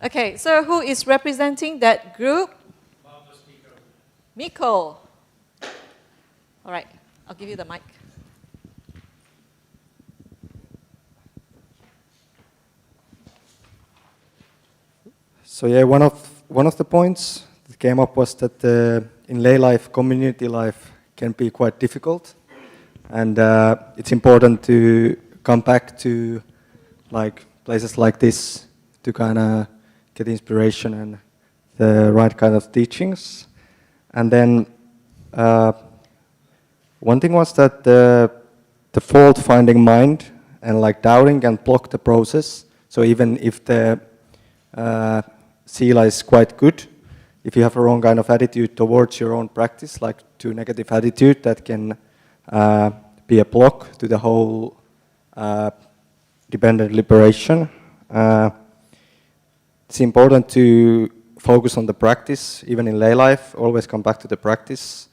Okay, so who is representing that group? Miko. All right, I'll give you the mic. So yeah, one of the points that came up was that in lay life, community life can be quite difficult, and it's important to come back to like places like this to kind of get inspiration and the right kind of teachings. And then one thing was that the fault-finding mind and like doubting can block the process. So even if the sila is quite good, if you have a wrong kind of attitude towards your own practice, like too negative attitude, that can be a block to the whole dependent liberation. It's important to focus on the practice, even in lay life, always come back to the practice.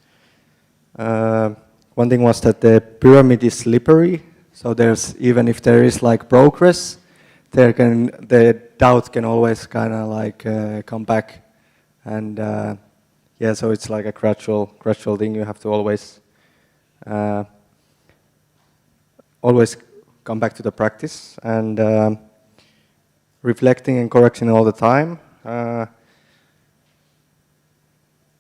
One thing was that the pyramid is slippery, so there's, even if there is like progress, the doubt can always kind of like come back. And yeah, so it's like a gradual thing. You have to always come back to the practice and reflecting and correcting all the time.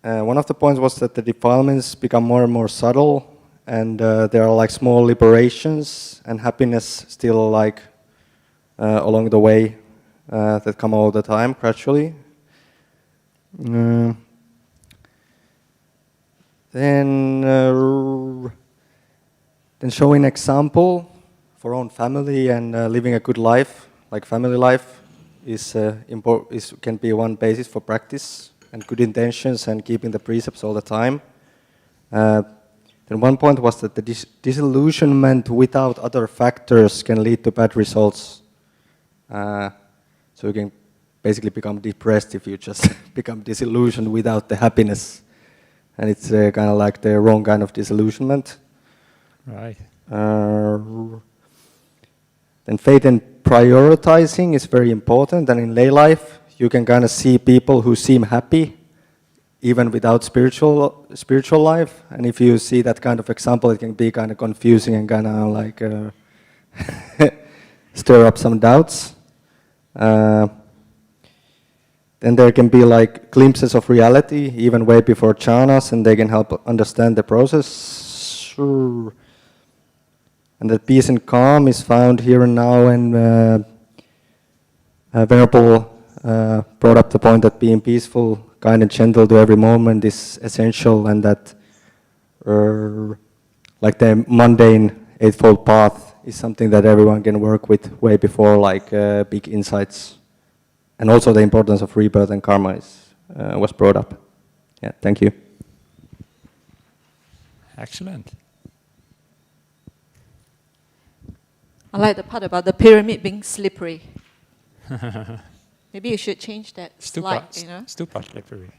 One of the points was that the defilements become more and more subtle, and there are like small liberations and happiness still like along the way that come all the time gradually. Then showing example for own family and living a good life, like family life, can be one basis for practice, and good intentions and keeping the precepts all the time. Then one point was that the disillusionment without other factors can lead to bad results. So you can basically become depressed if you just become disillusioned without the happiness. And it's kind of like the wrong kind of disillusionment. Right. Then faith and prioritizing is very important. And in lay life, you can kind of see people who seem happy even without spiritual life. And if you see that kind of example, it can be kind of confusing and kind of like stir up some doubts. Then there can be like glimpses of reality even way before jhanas, and they can help understand the process. And that peace and calm is found here and now, and Venerable brought up the point that being peaceful, kind and gentle to every moment is essential, and that like the mundane eightfold path is something that everyone can work with way before like big insights. And also the importance of rebirth and karma was brought up. Yeah, thank you. Excellent. I like the part about the pyramid being slippery. Maybe you should change that slide, you know. Stupa slippery.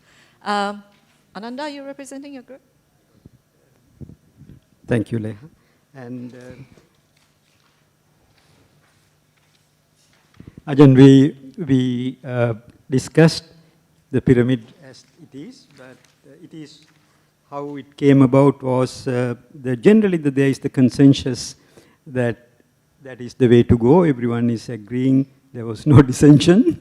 Ananda, you're representing your group? Thank you, Leha. And Ajahn, we discussed the pyramid as it is, but it is how it came about was generally there is the consensus that is the way to go. Everyone is agreeing. There was no dissension,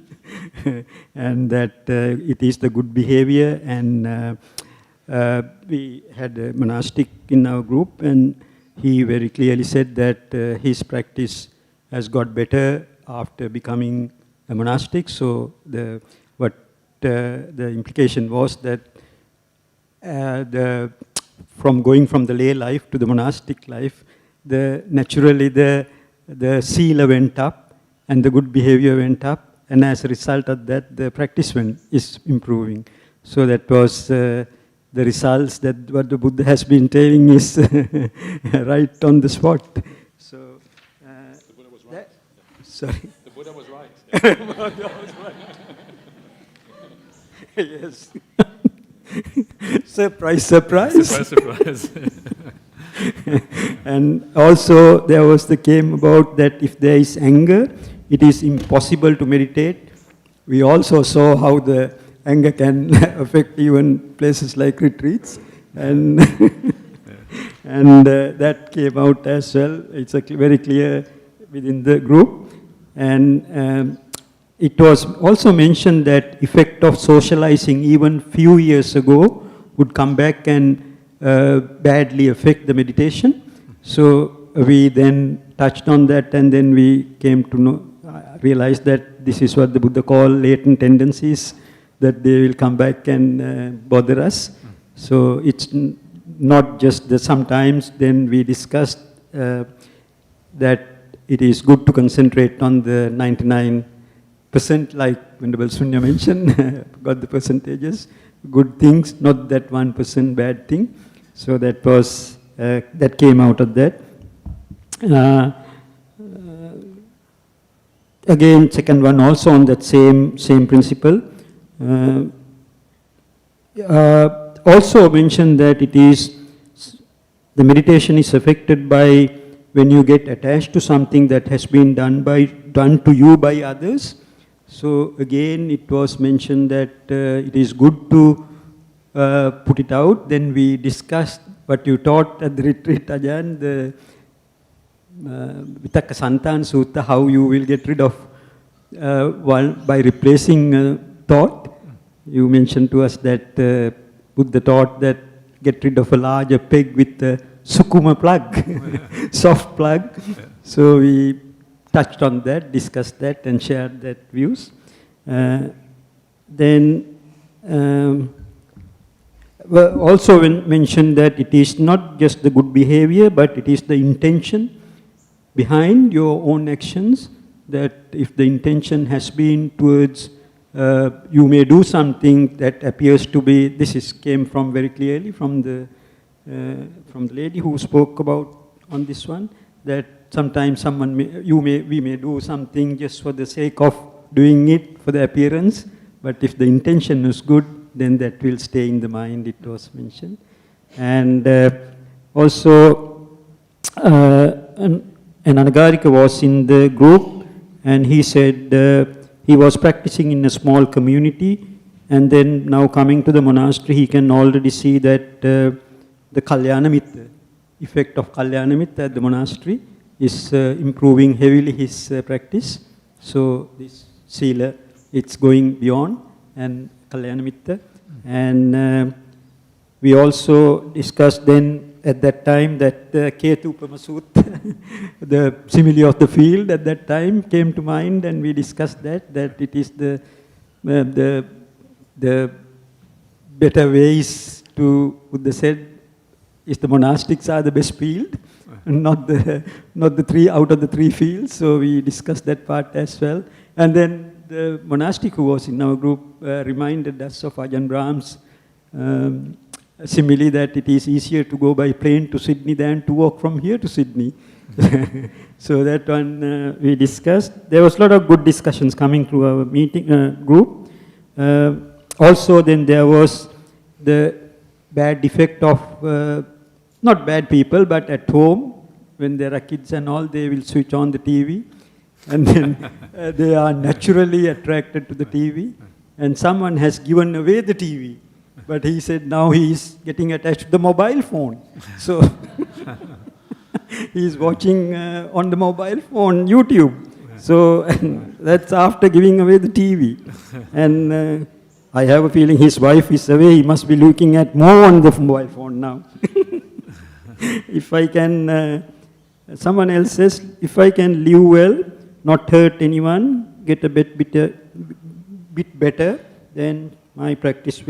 and that it is the good behavior. And we had a monastic in our group, and he very clearly said that his practice has got better after becoming a monastic. So the implication was that from going from the lay life to the monastic life, naturally the sila went up and the good behavior went up, and as a result of that, the practice is improving. So that was the results that what the Buddha has been telling is right on the spot. So the Buddha was right. Sorry. The Buddha was right. The Buddha was right. Yes. Surprise, surprise. Surprise, surprise. And also there was the came about that if there is anger, it is impossible to meditate we also saw how the anger can affect even places like retreats, and and that came out as well. It's very clear within the group, and it was also mentioned that effect of socializing even few years ago would come back and badly affect the meditation. So we then touched on that, and then we came to know, realize that this is what the Buddha called latent tendencies, that they will come back and bother us. So it's not just that sometimes. Then we discussed that it is good to concentrate on the 99%, like Venerable Sunyo mentioned, got the percentages, good things, not that 1% bad thing. So that was, that came out of that. Again, second one also on that same principle. Also mentioned that it is, the meditation is affected by when you get attached to something that has been done to you by others. So again, it was mentioned that it is good to put it out. Then we discussed what you taught at the retreat, Ajahn, the Vitaka Santan Sutta, how you will get rid of by replacing thought. You mentioned to us that Buddha taught that get rid of a larger peg with a sukuma plug, soft plug. So we touched on that, discussed that, and shared that views. Then also mentioned that it is not just the good behavior, but it is the intention behind your own actions, that if the intention has been towards, you may do something that appears to be, came from very clearly from the lady who spoke about on this one, that sometimes we may do something just for the sake of doing it, for the appearance, but if the intention is good, then that will stay in the mind, it was mentioned. And also, an Anagarika was in the group, and he said he was practicing in a small community, and then now coming to the monastery, he can already see that the Kalyanamitta, effect of Kalyanamitta at the monastery is improving heavily his practice. So this Sila, it's going beyond, and Kalyanamitta. And we also discussed then at that time that the Ketu Upamasutta, the simile of the field at that time came to mind, and we discussed that it is the better ways to, Buddha said, is the monastics are the best field, not the three out of the three fields. So we discussed that part as well. And then the monastic who was in our group reminded us of Ajahn Brahm's simile that it is easier to go by plane to Sydney than to walk from here to Sydney. So that one we discussed. There was a lot of good discussions coming through our meeting group. Also then there was the bad effect of, not bad people, but at home, when there are kids and all, they will switch on the TV. And then they are naturally attracted to the TV. And someone has given away the TV. But he said now he is getting attached to the mobile phone. So he is watching on the mobile phone YouTube. So that's after giving away the TV. And I have a feeling his wife is away. He must be looking at more on the mobile phone now. If I can, someone else says, if I can live well, not hurt anyone, get a bit better, then my practice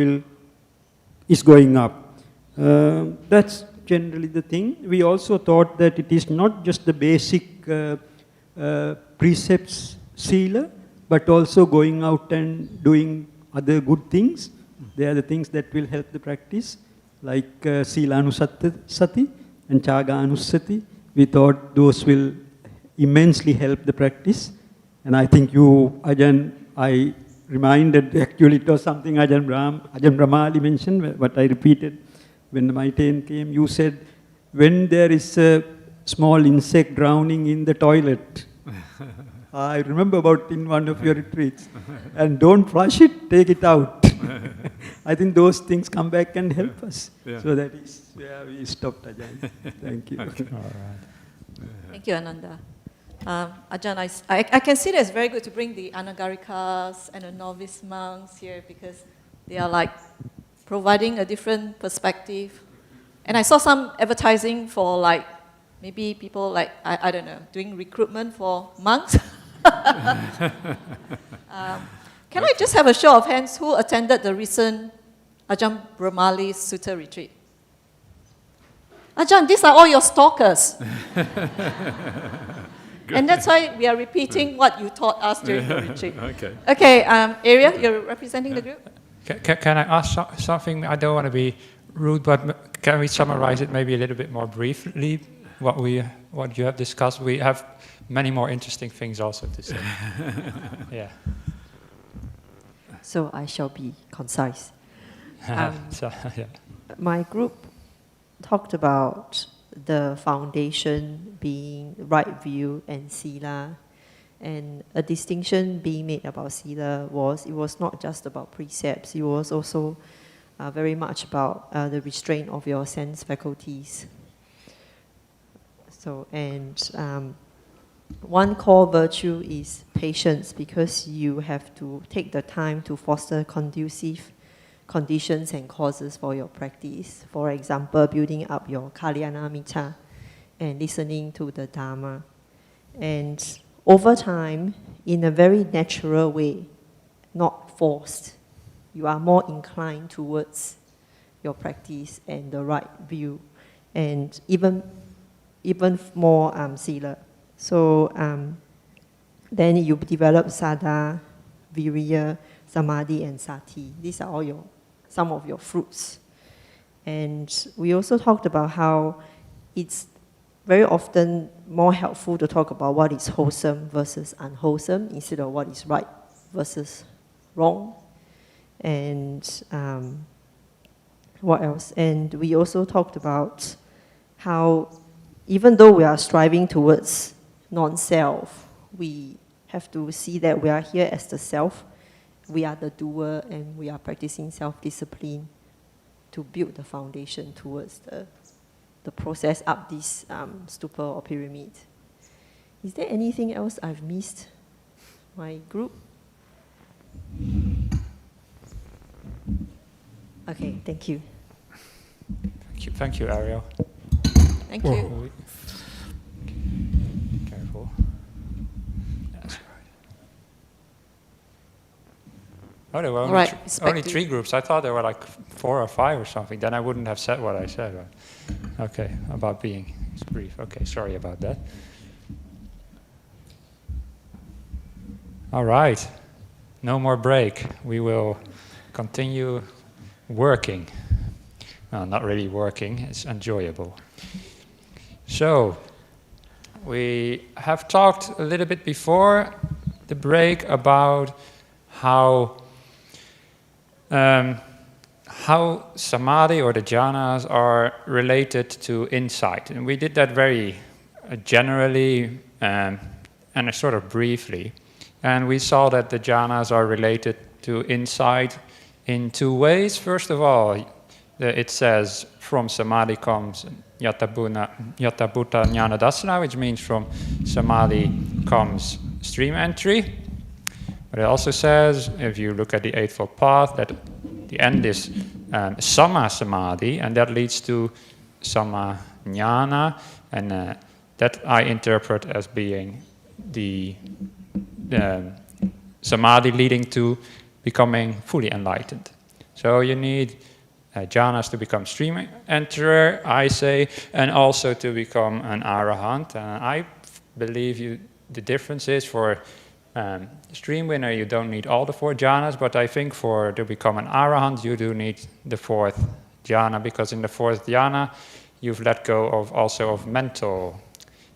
is going up. That's generally the thing. We also thought that it is not just the basic precepts, sila, but also going out and doing other good things. They are the things that will help the practice, like sila anusati and chaga anusati. We thought those will immensely help the practice. And I think you, Ajahn, I reminded, actually it was something Ajahn Brahmali mentioned, but I repeated when my turn came. You said, when there is a small insect drowning in the toilet, I remember about in one of your retreats. And don't flush it, take it out. I think those things come back and help us. Yeah. So that is where we stopped, Ajahn. Thank you. Okay. All right. Thank you, Ananda. Ajahn, I can see that it's very good to bring the Anagarikas and the novice monks here because they are like providing a different perspective. And I saw some advertising for like maybe people like, I don't know, doing recruitment for monks. Can I just have a show of hands who attended the recent Ajahn Brahmali Sutta retreat? Ajahn, these are all your stalkers. And that's why we are repeating what you taught us during the retreat. Okay. Okay, Ariel, you're representing the group? Can I ask something? I don't want to be rude, but can we summarize it maybe a little bit more briefly? What you have discussed. We have many more interesting things also to say. Yeah. So I shall be concise. So, yeah. My group talked about the foundation being right view and sila, and a distinction being made about sila was it was not just about precepts, it was also very much about the restraint of your sense faculties. So, and one core virtue is patience, because you have to take the time to foster conducive conditions and causes for your practice. For example, building up your kalyanamitta and listening to the Dharma. And over time, in a very natural way, not forced, you are more inclined towards your practice and the right view, and even more sila. So then you develop saddha, viriya, samadhi, and sati. These are all some of your fruits. And we also talked about how it's very often more helpful to talk about what is wholesome versus unwholesome instead of what is right versus wrong. And what else? And we also talked about how even though we are striving towards non-self, we have to see that we are here as the self. We are the doer, and we are practicing self-discipline to build the foundation towards the process up this stupa or pyramid. Is there anything else I've missed? My group? Okay, thank you. Thank you, Ariel. Thank you. Careful. That's right. Oh, there were only, Right, only 3 groups. I thought there were like 4 or 5 or something. Then I wouldn't have said what I said. Okay, about being brief. Okay, sorry about that. All right, no more break. We will continue working. Well, not really working, it's enjoyable. So, we have talked a little bit before the break about how samadhi or the jhanas are related to insight. And we did that very generally and sort of briefly. And we saw that the jhanas are related to insight in 2 ways. First of all, it says from samadhi comes yatabhuta jnana dasana, which means from samadhi comes stream entry. But it also says, if you look at the Eightfold Path, that the end is samma samadhi, and that leads to samma jnana, and that I interpret as being the samadhi leading to becoming fully enlightened. So you need jhanas to become stream enterer, I say, and also to become an arahant. I believe the difference is for stream winner, you don't need all the 4 jhanas, but I think to become an arahant, you do need the 4th jhana, because in the 4th jhana, you've let go of mental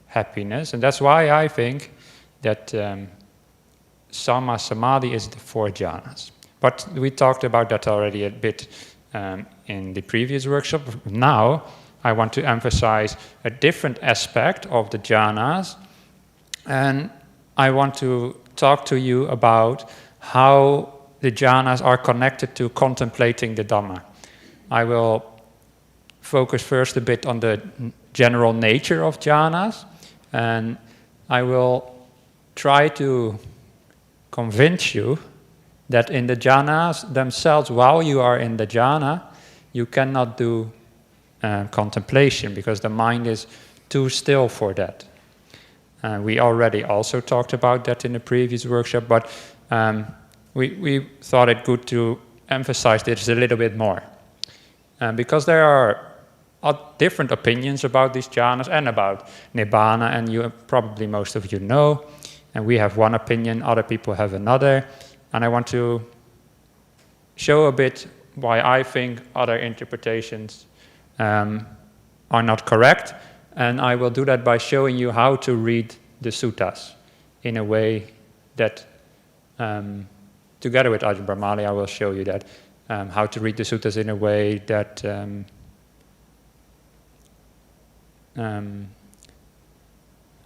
happiness. And that's why I think that samma samadhi is the 4 jhanas. But we talked about that already a bit in the previous workshop. Now, I want to emphasize a different aspect of the jhanas, and I want to talk to you about how the jhanas are connected to contemplating the Dhamma. I will focus first a bit on the general nature of jhanas, and I will try to convince you that in the jhanas themselves, while you are in the jhana, you cannot do contemplation because the mind is too still for that. We already also talked about that in the previous workshop, but we thought it good to emphasize this a little bit more. Because there are different opinions about these jhanas and about nibbana, and you probably most of you know, and we have one opinion, other people have another, and I want to show a bit why I think other interpretations are not correct, and I will do that by showing you how to read the suttas in a way that, together with Ajahn Brahmali, I will show you that, how to read the suttas in a way that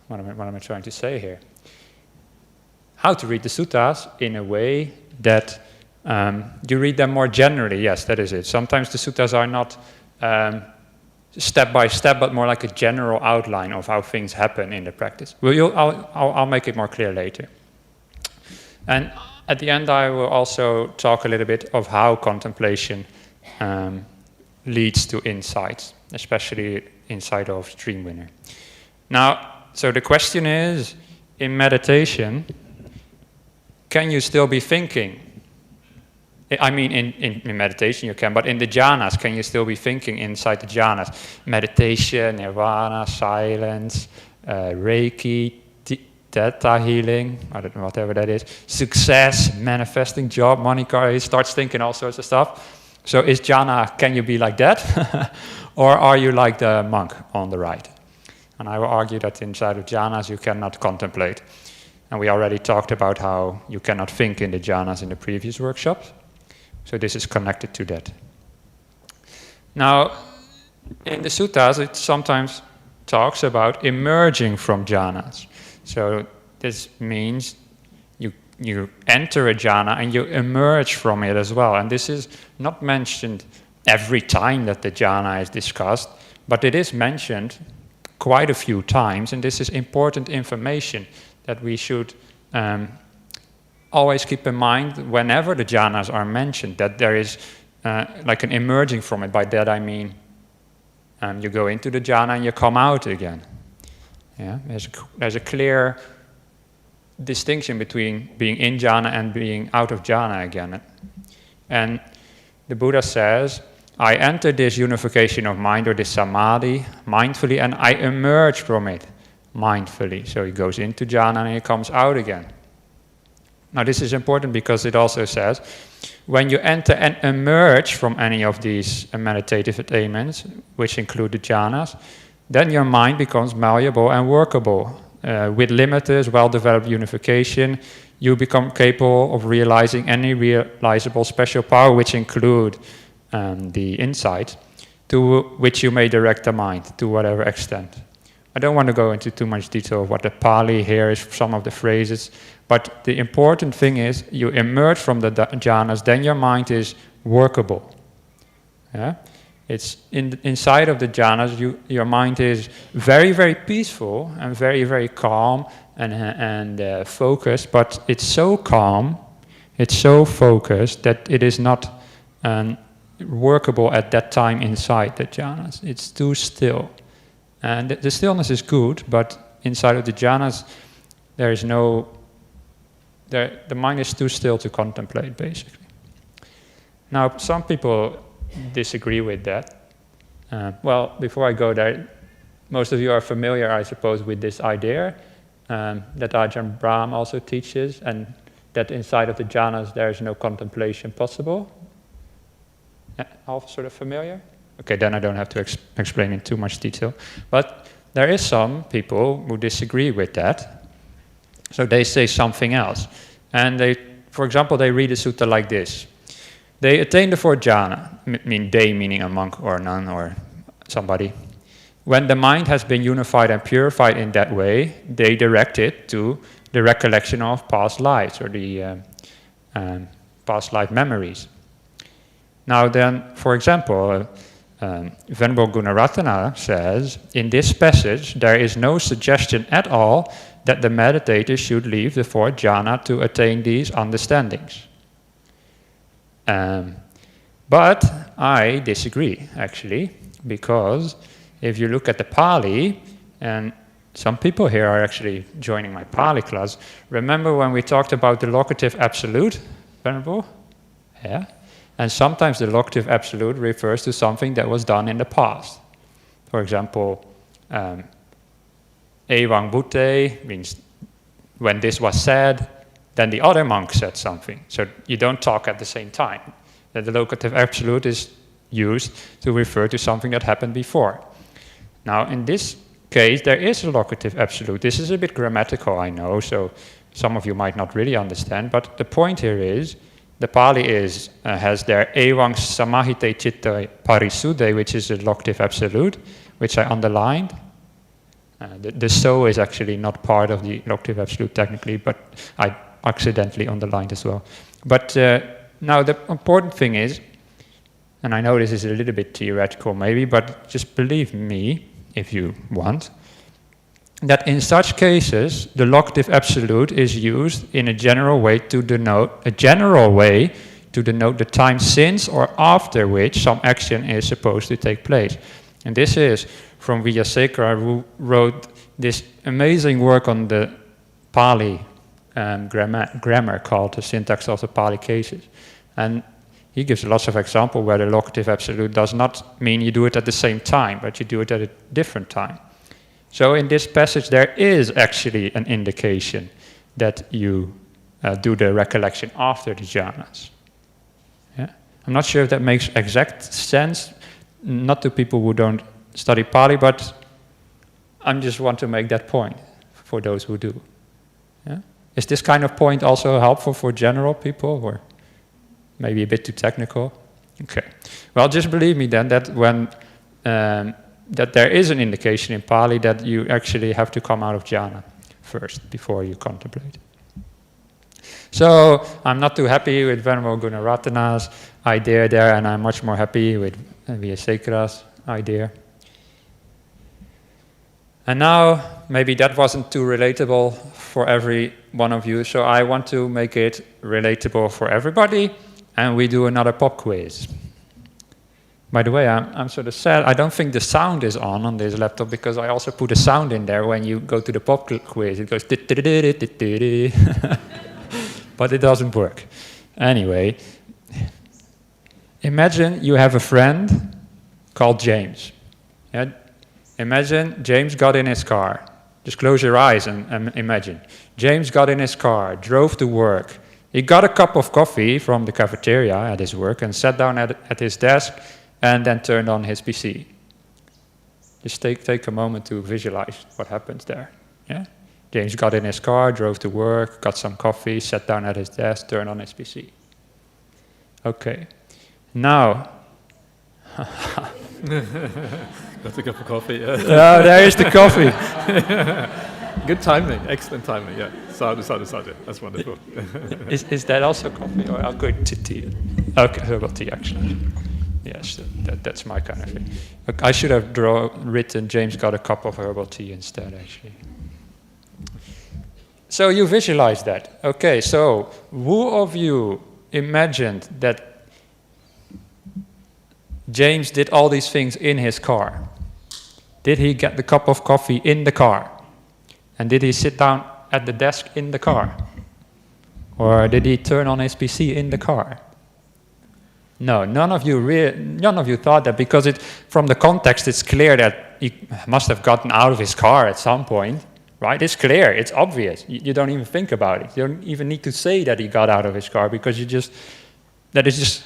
what am I trying to say here? How to read the suttas in a way that you read them more generally. Yes, that is it. Sometimes the suttas are not step by step, but more like a general outline of how things happen in the practice. I'll make it more clear later. And at the end, I will also talk a little bit of how contemplation leads to insights, especially inside of Stream Winner. Now, so the question is, in meditation, can you still be thinking? I mean, in meditation you can, but in the jhanas, can you still be thinking inside the jhanas? Meditation, nirvana, silence, Reiki, theta healing, I don't know, whatever that is, success, manifesting job, money, car, he starts thinking all sorts of stuff. So is jhana, can you be like that? Or are you like the monk on the right? And I will argue that inside of jhanas you cannot contemplate. And we already talked about how you cannot think in the jhanas in the previous workshops. So this is connected to that. Now, in the suttas, it sometimes talks about emerging from jhanas. So this means you enter a jhana and you emerge from it as well. And this is not mentioned every time that the jhana is discussed, but it is mentioned quite a few times, and this is important information that we should always keep in mind whenever the jhanas are mentioned, that there is like an emerging from it. By that I mean you go into the jhana and you come out again. Yeah? There's a clear distinction between being in jhana and being out of jhana again. And the Buddha says, I enter this unification of mind or this samadhi mindfully, and I emerge from it mindfully. So he goes into jhana and he comes out again. Now this is important because it also says, when you enter and emerge from any of these meditative attainments, which include the jhanas, then your mind becomes malleable and workable. With limited, well-developed unification, you become capable of realizing any realizable special power, which include the insight, to which you may direct the mind to whatever extent. I don't want to go into too much detail of what the Pali here is, some of the phrases, but the important thing is you emerge from the jhanas, then your mind is workable. Yeah? It's inside of the jhanas, your mind is very, very peaceful and very, very calm and focused, but it's so calm, it's so focused that it is not workable at that time inside the jhanas. It's too still. And the stillness is good, but inside of the jhanas, there is no... the mind is too still to contemplate, basically. Now, some people disagree with that. Well, before I go there, most of you are familiar, I suppose, with this idea that Ajahn Brahm also teaches, and that inside of the jhanas there is no contemplation possible. All sort of familiar? Okay, then I don't have to explain in too much detail. But there is some people who disagree with that. So they say something else. And they, for example, they read a sutta like this. They attain the fourth jhana, they meaning a monk or a nun or somebody. When the mind has been unified and purified in that way, they direct it to the recollection of past lives or the past life memories. Now then, for example, Venerable Gunaratana says, in this passage there is no suggestion at all that the meditator should leave the fourth jhana to attain these understandings. But I disagree, actually, because if you look at the Pali, and some people here are actually joining my Pali class, remember when we talked about the locative absolute, Venerable? Yeah. And sometimes the locative absolute refers to something that was done in the past. For example, Ewang Buddhe means when this was said, then the other monk said something. So you don't talk at the same time. That the locative absolute is used to refer to something that happened before. Now, in this case, there is a locative absolute. This is a bit grammatical, I know, so some of you might not really understand, but the point here is, the Pali has their Ewang Samahite Chitta Parisuddhe, which is a locative absolute, which I underlined. The so is actually not part of the locative absolute technically, but I accidentally underlined as well. But now the important thing is, and I know this is a little bit theoretical maybe, but just believe me, if you want, that in such cases, the locative absolute is used in a general way to denote the time since or after which some action is supposed to take place. And this is from Vyasekara, who wrote this amazing work on the Pali grammar called The Syntax of the Pali Cases. And he gives lots of examples where the locative absolute does not mean you do it at the same time, but you do it at a different time. So in this passage there is actually an indication that you do the recollection after the jhanas. Yeah? I'm not sure if that makes exact sense, not to people who don't study Pali, but I just want to make that point for those who do. Yeah? Is this kind of point also helpful for general people, or maybe a bit too technical? Okay. Well, just believe me then that when that there is an indication in Pali that you actually have to come out of jhana first before you contemplate. So I'm not too happy with Venerable Gunaratana's idea there, and I'm much more happy with Vyasekara's idea. And now, maybe that wasn't too relatable for every one of you, so I want to make it relatable for everybody, and we do another pop quiz. By the way, I'm sort of sad. I don't think the sound is on this laptop, because I also put a sound in there when you go to the pop quiz. It goes but it doesn't work. Anyway, imagine you have a friend called James. Yeah? Imagine James got in his car. Just close your eyes and imagine. James got in his car, drove to work. He got a cup of coffee from the cafeteria at his work and sat down at his desk and then turned on his PC. Just take a moment to visualize what happens there. Yeah? James got in his car, drove to work, got some coffee, sat down at his desk, turned on his PC. Okay. Now... Got a cup of coffee, yeah. Oh, there is the coffee. Good timing, excellent timing, yeah. Sadhu, sadhu, sadhu. That's wonderful. Is that also coffee, or I'll go to tea? Okay, herbal tea, actually. Yes, that's my kind of thing. I should have written James got a cup of herbal tea instead, actually. So you visualize that. Okay, so who of you imagined that James did all these things in his car? Did he get the cup of coffee in the car? And did he sit down at the desk in the car? Or did he turn on his PC in the car? No, none of you thought that, because from the context it's clear that he must have gotten out of his car at some point, right? It's clear, it's obvious. You don't even think about it. You don't even need to say that he got out of his car, because that is just,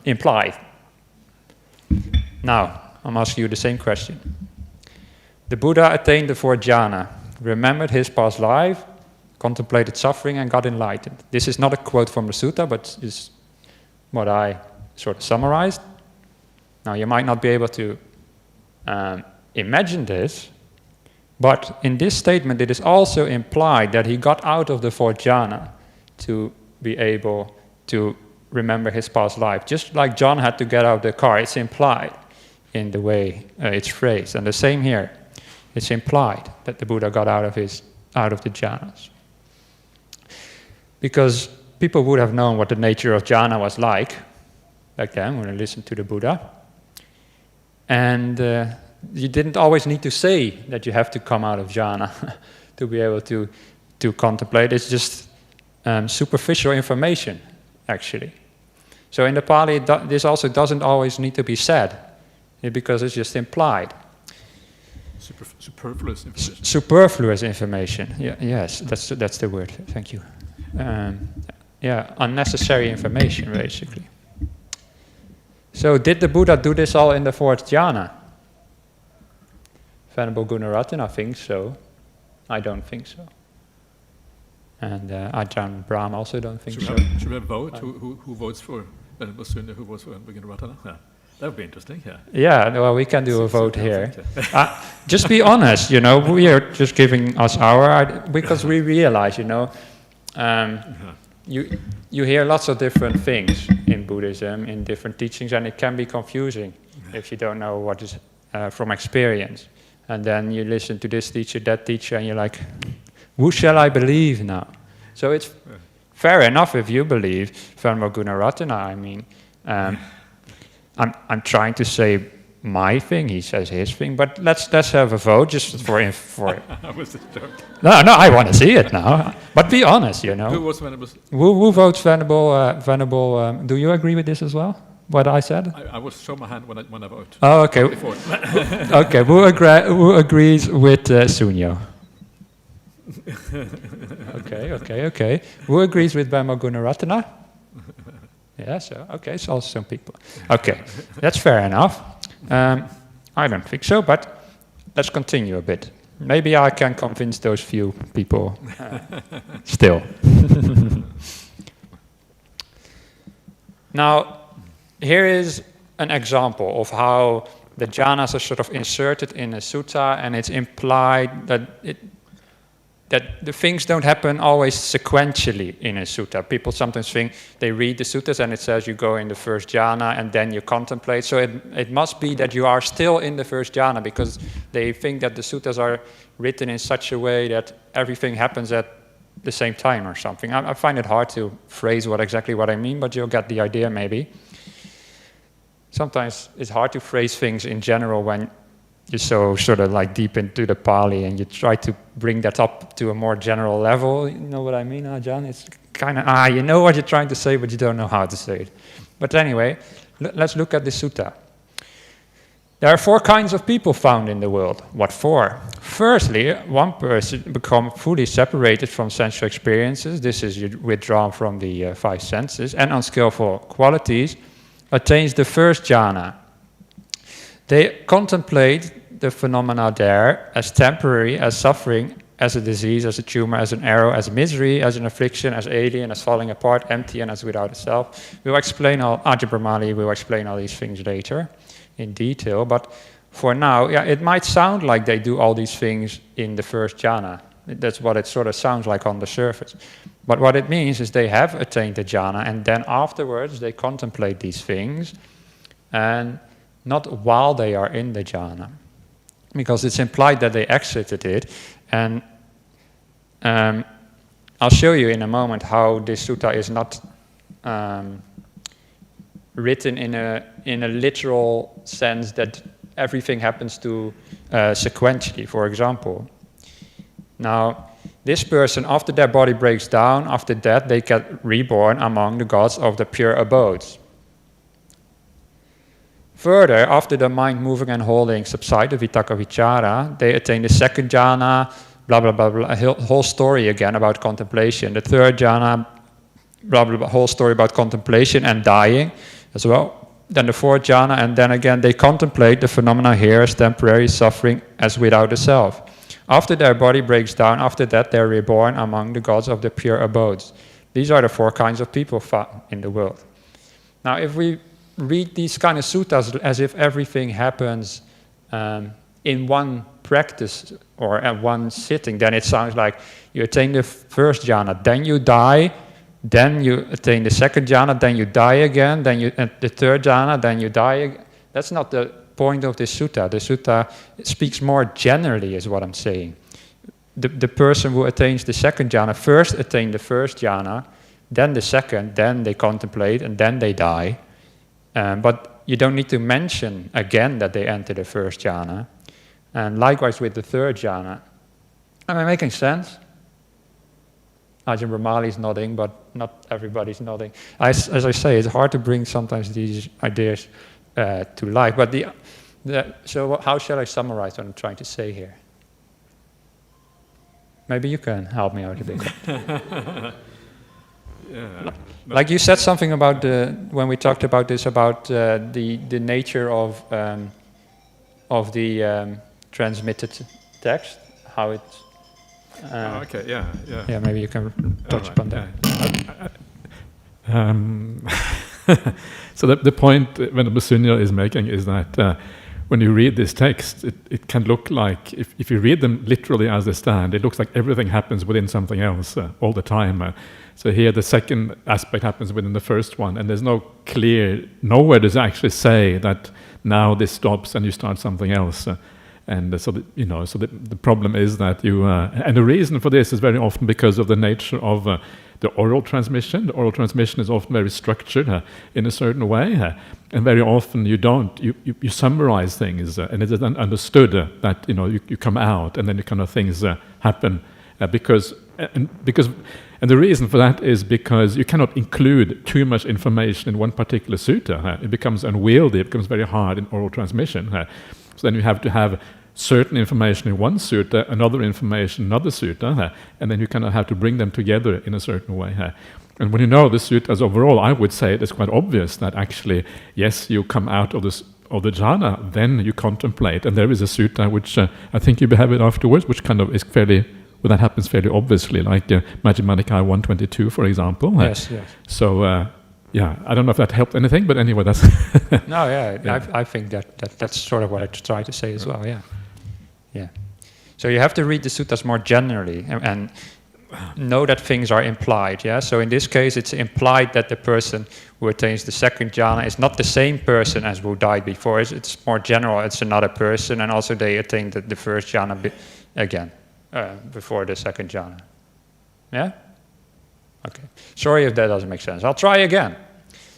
implied. Now, I'm asking you the same question. The Buddha attained the fourth jhana, remembered his past life, contemplated suffering, and got enlightened. This is not a quote from the sutta, but is what I sort of summarized. Now, you might not be able to imagine this, But in this statement, it is also implied that he got out of the fourth jhana to be able to remember his past life. Just like John had to get out of the car, it's implied in the way it's phrased. And the same here. It's implied that the Buddha got out of the jhanas. Because people would have known what the nature of jhana was like back then when they listened to the Buddha. And you didn't always need to say that you have to come out of jhana to be able to contemplate. It's just superficial information, actually. So in the Pali, this also doesn't always need to be said, because it's just implied. Superfluous information. Superfluous information. Yes, that's the word. Thank you. Unnecessary information, basically. So did the Buddha do this all in the fourth jhana? Venerable Gunaratana thinks so. I don't think so. And Ajahn and Brahm also don't think so. Should we have a vote? Who votes for Venerable Sunyo, who votes for Venerable Gunaratana? Yeah. That would be interesting, yeah. Yeah, well, we can do a vote here. Just be honest, we are just giving us because we realize, you hear lots of different things in Buddhism, in different teachings, and it can be confusing if you don't know what is from experience. And then you listen to this teacher, that teacher, and you're like, who shall I believe now? So it's fair enough if you believe Venerable Gunaratana. I mean, I'm trying to say my thing, he says his thing, but let's have a vote just for I was just joking. No, I want to see it now. But be honest, Who was Venerable? Who votes Venerable? Do you agree with this as well? What I said? I will show my hand when I vote. Oh, okay. Okay, who agrees with Sunyo? Okay. Who agrees with Venerable Gunaratana? Yeah, so also some people. Okay, that's fair enough. I don't think so, but let's continue a bit. Maybe I can convince those few people still. Now, here is an example of how the jhanas are sort of inserted in a sutta, and it's implied that the things don't happen always sequentially in a sutta. People sometimes think they read the suttas and it says you go in the first jhana and then you contemplate. So it must be that you are still in the first jhana, because they think that the suttas are written in such a way that everything happens at the same time or something. I find it hard to phrase exactly what I mean, but you'll get the idea maybe. Sometimes it's hard to phrase things in general when you're so sort of like deep into the Pali and you try to bring that up to a more general level. You know what I mean, Ajahn? It's kind of, you know what you're trying to say, but you don't know how to say it. But anyway, let's look at the sutta. There are 4 kinds of people found in the world. What for? Firstly, one person becomes fully separated from sensual experiences. This is withdrawn from the 5 senses, and unskillful qualities, attains the first jhana. They contemplate the phenomena there as temporary, as suffering, as a disease, as a tumor, as an arrow, as misery, as an affliction, as alien, as falling apart, empty, and as without a self. We'll explain Ajahn Brahmali will explain all these things later in detail, but for now, it might sound like they do all these things in the first jhana. That's what it sort of sounds like on the surface. But what it means is they have attained the jhana, and then afterwards they contemplate these things, and not while they are in the jhana, because it's implied that they exited it. And I'll show you in a moment how this sutta is not written in a literal sense that everything happens to sequentially, for example. Now, this person, after their body breaks down, after death, they get reborn among the gods of the pure abodes. Further, after the mind moving and holding subside, the vitaka vichara, they attain the second jhana, blah, blah, blah, blah, a whole story again about contemplation. The third jhana, blah, blah, blah, whole story about contemplation and dying as well. Then the fourth jhana, and then again they contemplate the phenomena here as temporary suffering, as without a self. After their body breaks down, after that they're reborn among the gods of the pure abodes. These are the 4 kinds of people found in the world. Now, if we read these kind of suttas as if everything happens in one practice or at one sitting, then it sounds like you attain the first jhana, then you die, then you attain the second jhana, then you die again, then you the third jhana, then you die again. That's not the point of this sutta. The sutta speaks more generally, is what I'm saying. The person who attains the second jhana first attain the first jhana, then the second, then they contemplate, and then they die. But you don't need to mention again that they enter the first jhana. And likewise with the third jhana. Am I making sense? Ajahn Brahmali is nodding, but not everybody's nodding. As I say, it's hard to bring sometimes these ideas to life. But so how shall I summarize what I'm trying to say here? Maybe you can help me out a bit. Yeah. Like you said something about when we talked about this, about the nature of the transmitted text, how it. Okay. Yeah. Yeah. Maybe you can touch upon that. So the point Venerable Sunyo is making is that when you read this text, it can look like, if you read them literally as they stand, it looks like everything happens within something else all the time. So here the second aspect happens within the first one, and there's nowhere does it actually say that now this stops and you start something else. And so the problem is that and the reason for this is very often because of the nature of the oral transmission. The oral transmission is often very structured in a certain way, and very often you summarize things, and it is then understood that you come out, and then the kind of things happen because the reason for that is because you cannot include too much information in one particular sutta. It becomes unwieldy. It becomes very hard in oral transmission. So then you have to have certain information in one sutta, another information in another sutta, and then you kind of have to bring them together in a certain way. And when you know the suttas overall, I would say it's quite obvious that actually, yes, you come out of the jhana, then you contemplate, and there is a sutta which I think you have it afterwards, which kind of is fairly, well, that happens fairly obviously, like Majjhima Nikaya 122, for example. Yes. So. Yeah, I don't know if that helped anything, but anyway, that's... No, yeah. I think that's sort of what I try to say as well, yeah. So you have to read the suttas more generally and know that things are implied, yeah? So in this case, it's implied that the person who attains the second jhana is not the same person as who died before. It's more general, it's another person, and also they attain the first jhana again, before the second jhana. Yeah? Okay. Sorry if that doesn't make sense. I'll try again.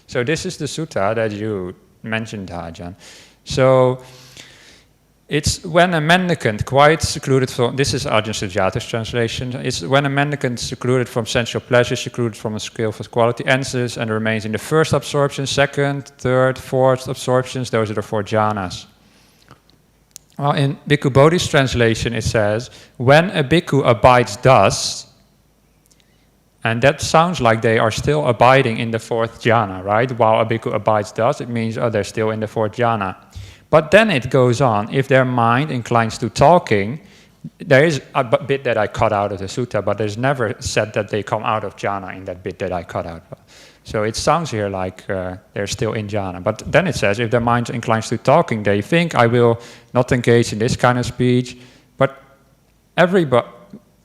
So this is the sutta that you mentioned, Ajahn. So it's when a mendicant quite secluded from, this is Ajahn Sujata's translation, it's when a mendicant secluded from sensual pleasure, secluded from a skillful quality, enters and remains in the first absorption, second, third, fourth absorptions, those are the four jhanas. Well, in Bhikkhu Bodhi's translation it says, when a bhikkhu abides thus, and that sounds like they are still abiding in the fourth jhana, right? While a bhikkhu abides thus, it means they're still in the fourth jhana. But then it goes on, if their mind inclines to talking, there is a bit that I cut out of the sutta, but there's never said that they come out of jhana in that bit that I cut out. So it sounds here like they're still in jhana. But then it says, if their mind inclines to talking, they think, I will not engage in this kind of speech. But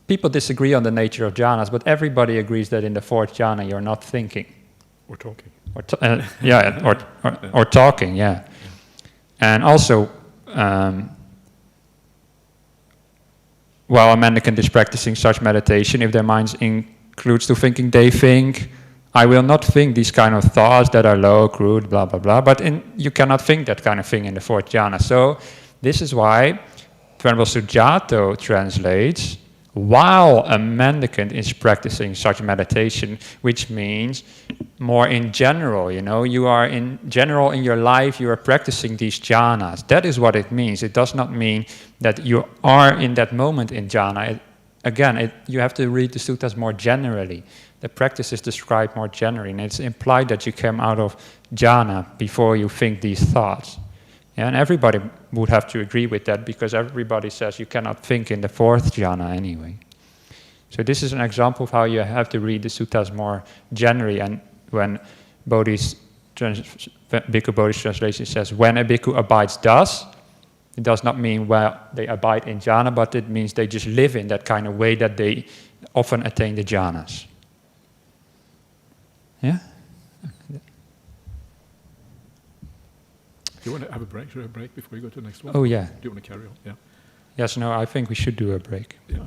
people disagree on the nature of jhanas, but everybody agrees that in the fourth jhana you're not thinking. Or talking. Or talking, yeah. And also, while a mendicant is practicing such meditation, if their mind includes to thinking, they think, I will not think these kind of thoughts that are low, crude, blah, blah, blah. But you cannot think that kind of thing in the fourth jhana. So this is why Venerable Sujato translates, while a mendicant is practicing such meditation, which means more in general, you are in general in your life, you are practicing these jhanas. That is what it means. It does not mean that you are in that moment in jhana. You have to read the suttas more generally. The practice is described more generally, and it's implied that you came out of jhana before you think these thoughts. Yeah, and everybody would have to agree with that because everybody says you cannot think in the fourth jhana anyway. So this is an example of how you have to read the suttas more generally. And when Bhikkhu Bodhi's translation says, when a bhikkhu abides thus, It does not mean, well, they abide in jhana, but it means they just live in that kind of way that they often attain the jhanas. Yeah? Do you want to have a break? Should I have a break before we go to the next one? Oh, yeah. Do you want to carry on? Yeah. Yes, no, I think we should do a break. Yeah.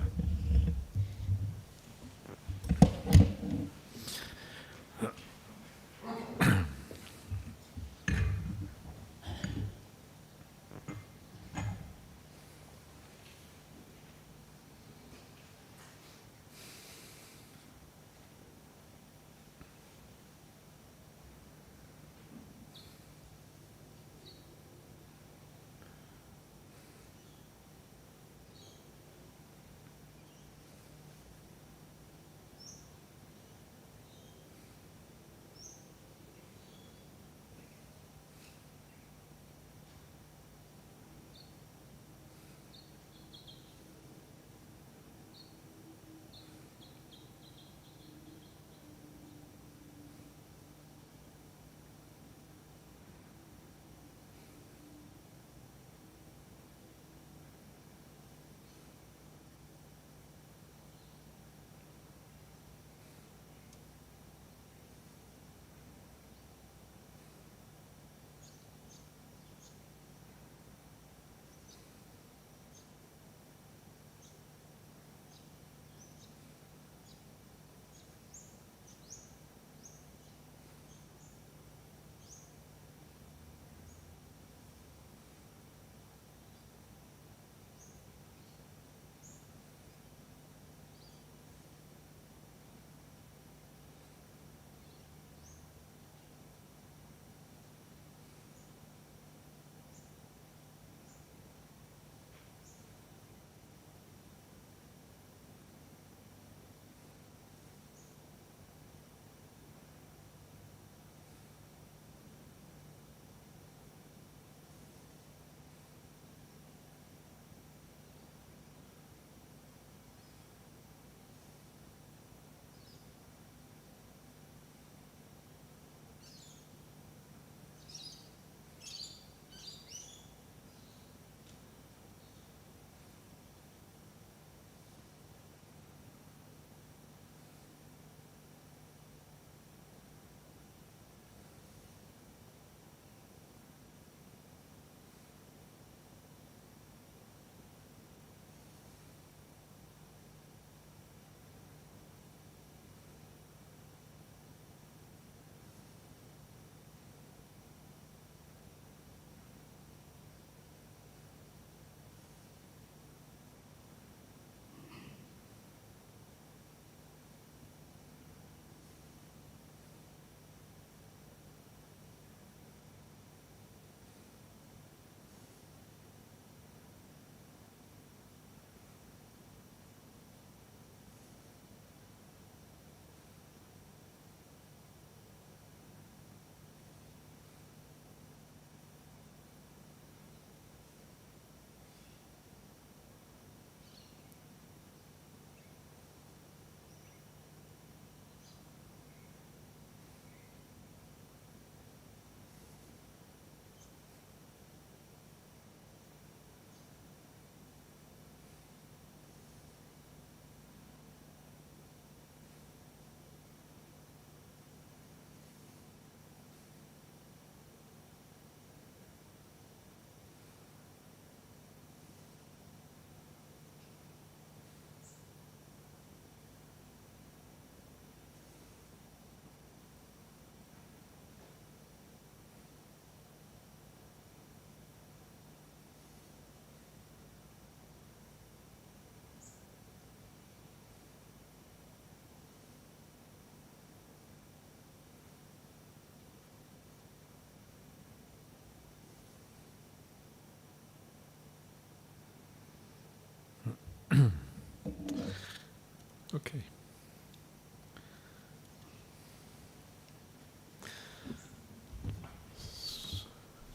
Okay.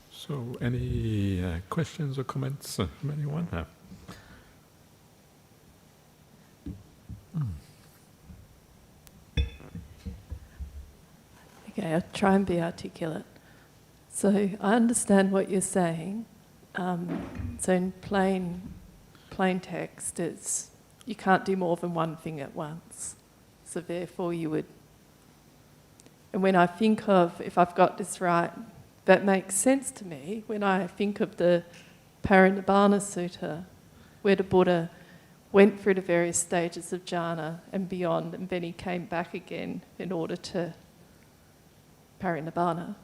So, any questions or comments from anyone? Okay, I'll try and be articulate. So I understand what you're saying, So in plain text, it's you can't do more than one thing at once. So therefore you would... And when I think of, if I've got this right, that makes sense to me when I think of the Parinibbana Sutta, where the Buddha went through the various stages of jhana and beyond, and then he came back again in order to Parinibbana.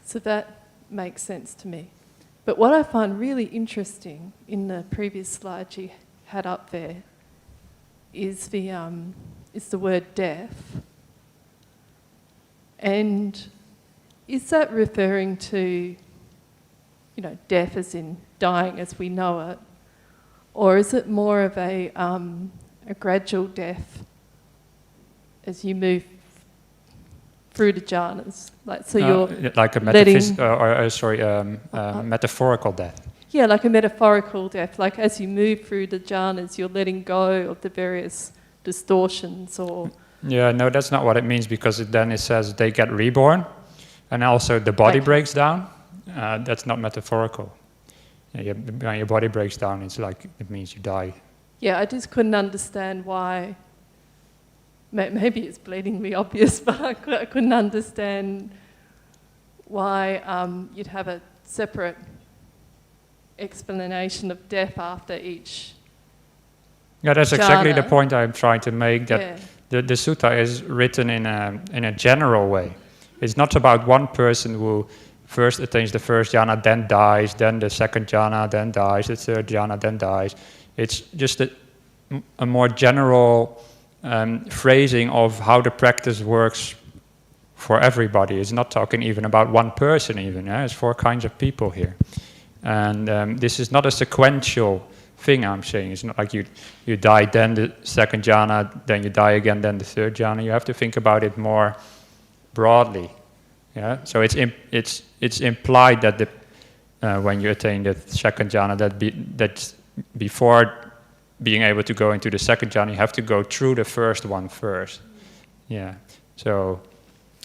So that makes sense to me. But what I find really interesting in the previous slide you had up there is the word death. And is that referring to, death as in dying as we know it? Or is it more of a gradual death as you move through the jhanas? Like, so you're like a metaphorical death. Yeah, like a metaphorical death. Like as you move through the jhanas, you're letting go of the various distortions or... Yeah, no, that's not what it means, because it says they get reborn, and also the body breaks down. That's not metaphorical. When your body breaks down, it's like it means you die. Yeah, I just couldn't understand why. Maybe it's bleedingly obvious, but I couldn't understand why you'd have a separate explanation of death after each. Yeah, that's jhana. Exactly the point I'm trying to make. That the sutta is written in a general way. It's not about one person who first attains the first jhana, then dies, then the second jhana, then dies, the third jhana, then dies. It's just a more general phrasing of how the practice works for everybody. It's not talking even about one person even. It's 4 kinds of people here. And this is not a sequential thing I'm saying. It's not like you die, then the second jhana, then you die again, then the third jhana. You have to think about it more broadly. Yeah. So it's implied that when you attain the second jhana, that before being able to go into the second jhana, you have to go through the first one first. Yeah. So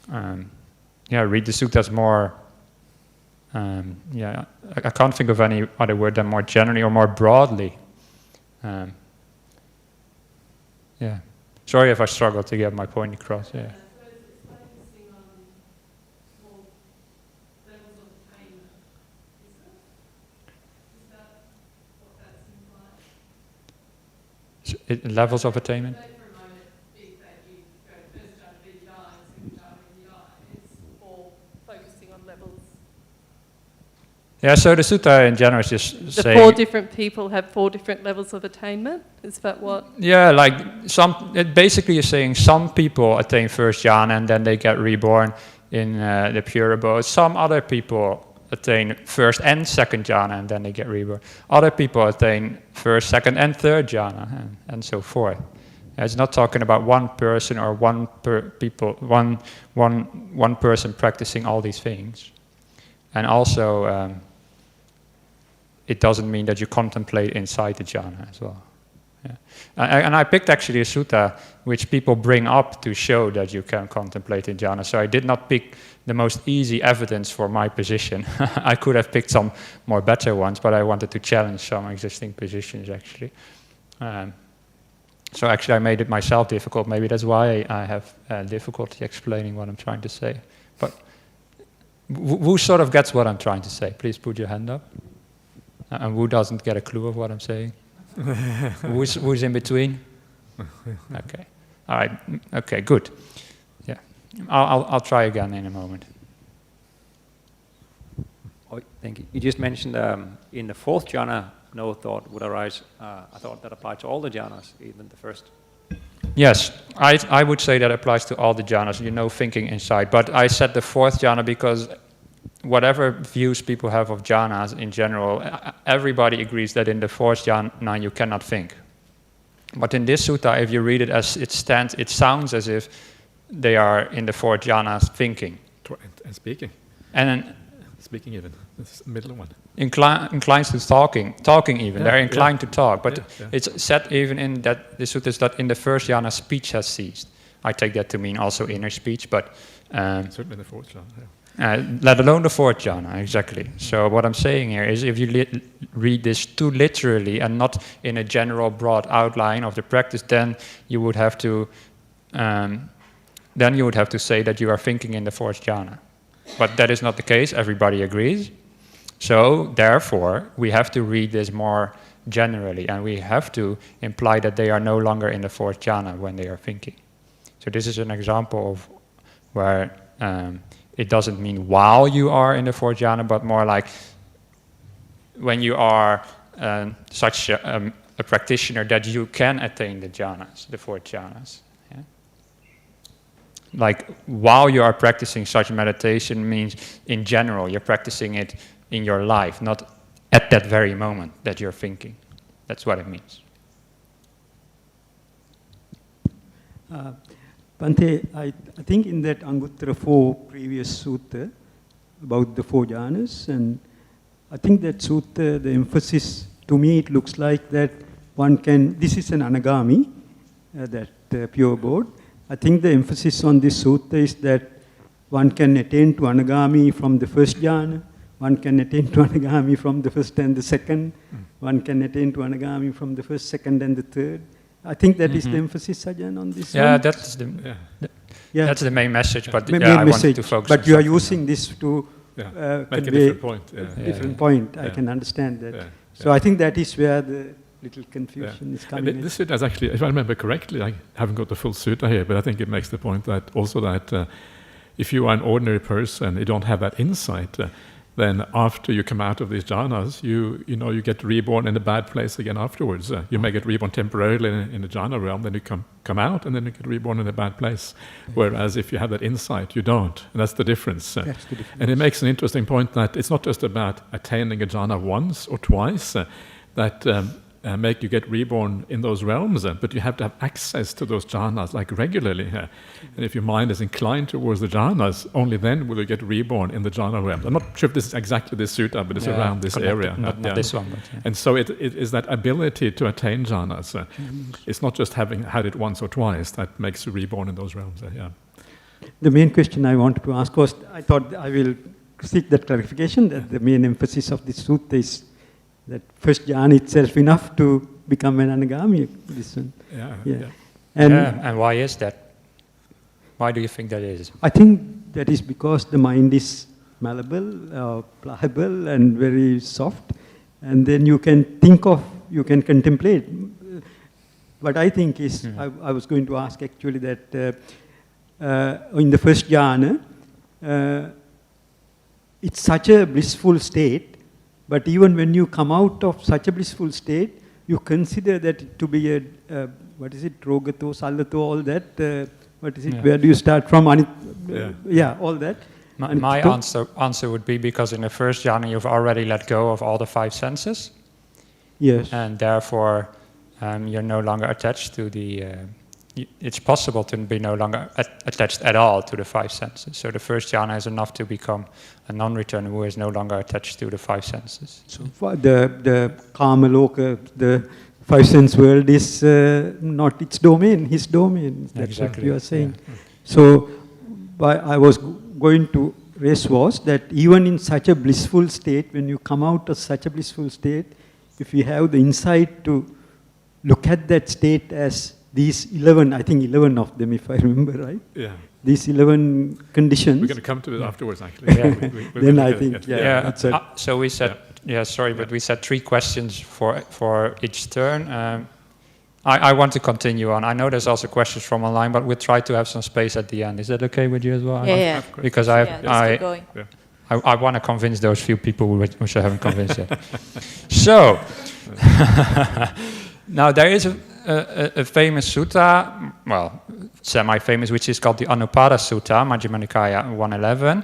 read the suttas more. I can't think of any other word than more generally or more broadly. Sorry if I struggled to get my point across. Yeah. Levels of attainment? Yeah, so the sutta in general is just saying... The 4 different people have 4 different levels of attainment? Is that what... Yeah, like it basically is saying some people attain first jhana and then they get reborn in the pure abode. Some other people attain first and second jhana and then they get reborn. Other people attain first, second and third jhana and so forth. It's not talking about one person or one person practicing all these things. And also, it doesn't mean that you contemplate inside the jhana as well. Yeah. And I picked actually a sutta which people bring up to show that you can contemplate in jhana. So I did not pick the most easy evidence for my position. I could have picked some more better ones, but I wanted to challenge some existing positions actually. So actually I made it myself difficult. Maybe that's why I have difficulty explaining what I'm trying to say. But who sort of gets what I'm trying to say? Please put your hand up. And who doesn't get a clue of what I'm saying? Who's in between? Okay. All right. Okay, good. Yeah. I'll try again in a moment. Oh, thank you. You just mentioned in the 4th jhana, no thought would arise. I thought that applied to all the jhanas, even the first. Yes, I would say that applies to all the jhanas, thinking inside. But I said the 4th jhana because whatever views people have of jhanas in general, everybody agrees that in the 4th jhana you cannot think. But in this sutta, if you read it as it stands, it sounds as if they are in the 4th jhana thinking. And speaking. And speaking even, this middle one. Inclined to talking even. They're inclined to talk. But it's said even in that the sutta is that in the 1st jhana speech has ceased. I take that to mean also inner speech, but... certainly the 4th jhana, Let alone the fourth jhana, exactly. So what I'm saying here is, if you read this too literally and not in a general broad outline of the practice, then you would have to say that you are thinking in the fourth jhana. But that is not the case. Everybody agrees. So therefore, we have to read this more generally, and we have to imply that they are no longer in the fourth jhana when they are thinking. So this is an example of where it doesn't mean while you are in the fourth jhana, but more like when you are such a practitioner that you can attain the jhanas, the four jhanas. Yeah? Like while you are practicing such meditation means in general, you're practicing it in your life, not at that very moment that you're thinking. That's what it means. Bhante, I think in that Anguttara 4 previous sutta about the four jhanas, and I think that sutta, the emphasis, to me it looks like that one can, this is an Anagami, that pure abode. I think the emphasis on this sutta is that one can attain to Anagami from the first jhana, one can attain to Anagami from the first and the second, one can attain to Anagami from the first, second and the third. I think that is the emphasis, Ajahn, on this one. That's that's the main message, but main I message, wanted to focus but on you are something using this to make convey a different point. different point. I can understand that. So I think that is where the little confusion is coming in. This sutta is actually, if I remember correctly, I haven't got the full sutta here, but I think it makes the point that also that if you are an ordinary person, you don't have that insight, then after you come out of these jhanas, you get reborn in a bad place again afterwards. You may get reborn temporarily in the jhana realm, then you come out, and then you get reborn in a bad place. Whereas if you have that insight, you don't. And that's the difference. That's the difference. And it makes an interesting point that it's not just about attaining a jhana once or twice that make you get reborn in those realms, but you have to have access to those jhanas like regularly. And if your mind is inclined towards the jhanas, only then will you get reborn in the jhana realms. I'm not sure if this is exactly this sutta, but it's around this area. Not this one, but And so it is that ability to attain jhanas. It's not just having had it once or twice that makes you reborn in those realms. The main question I wanted to ask was, I thought I will seek that clarification, that the main emphasis of this sutta is that first jhana itself enough to become an Anagami. This one. And why is that? Why do you think that is? I think that is because the mind is malleable, pliable, and very soft, and then you can think of, you can contemplate. What I think is, I was going to ask actually that in the first jhana, it's such a blissful state. But even when you come out of such a blissful state, you consider that to be a, what is it, rogato, salato, all that. What is it, where do you start from? All that. My answer would be because in the first jhana you've already let go of all the five senses. Yes. And therefore you're no longer attached to the... it's possible to be no longer attached at all to the five senses. So the first jhana is enough to become a non-returner who is no longer attached to the five senses. So for the kama loka, the five sense world is not its domain, his domain. That's exactly what you are saying. Yeah. So I was going to raise was that even in such a blissful state, when you come out of such a blissful state, if you have the insight to look at that state as these 11, I think 11 of them, if I remember right. Yeah. These 11 conditions. We're going to come to it afterwards, actually. Then I think, so we said, but we said 3 questions for each turn. I want to continue on. I know there's also questions from online, but we'll try to have some space at the end. Is that okay with you as well? Yeah. Because I want to convince those few people which I haven't convinced yet. So, now there is a famous sutta, well, semi-famous, which is called the Anupada Sutta, Majjhima Nikaya 111.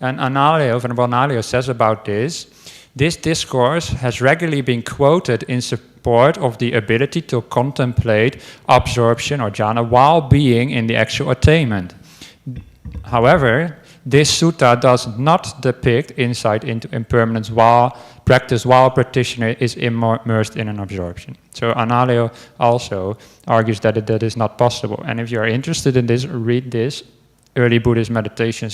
And Venerable Analayo says about this discourse has regularly been quoted in support of the ability to contemplate absorption or jhana while being in the actual attainment. However, this sutta does not depict insight into impermanence while a practitioner is immersed in an absorption. So Analayo also argues that is not possible. And if you are interested in this, read this early Buddhist meditation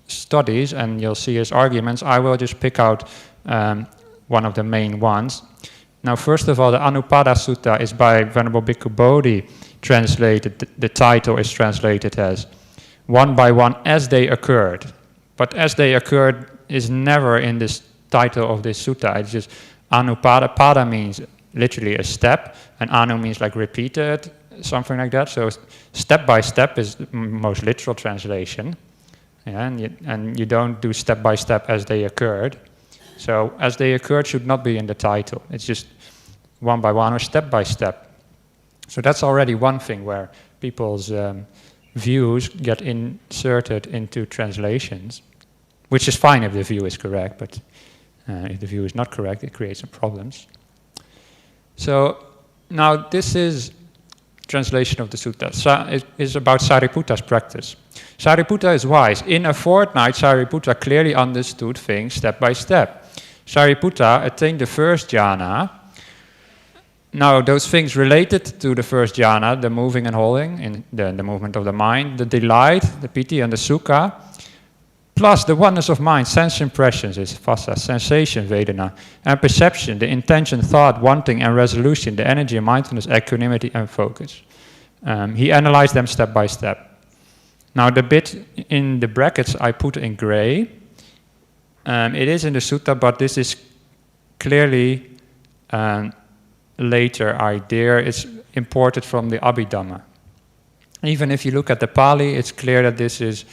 studies, and you'll see his arguments. I will just pick out one of the main ones. Now, first of all, the Anupada Sutta is by Venerable Bhikkhu Bodhi translated. The title is translated as one by one as they occurred. But as they occurred is never in this title of this sutta. It's just Anupada. Pada means literally a step, and Anu means like repeated, something like that. So step by step is the most literal translation. Yeah, and you don't do step by step as they occurred. So as they occurred should not be in the title. It's just one by one or step by step. So that's already one thing where people's views get inserted into translations, which is fine if the view is correct, but if the view is not correct, it creates some problems. So now this is translation of the sutta. It is about Sariputta's practice. Sariputta is wise. In a fortnight, Sariputta clearly understood things step by step. Sariputta attained the first jhana. Now, those things related to the first jhana, the moving and holding, in the movement of the mind, the delight, the piti and the sukha, plus the oneness of mind, sense impressions, is phassa, sensation, vedana, and perception, the intention, thought, wanting, and resolution, the energy, mindfulness, equanimity, and focus. He analyzed them step by step. Now, the bit in the brackets I put in gray, it is in the sutta, but this is clearly later idea. It's imported from the Abhidhamma. Even if you look at the Pali, it's clear that this is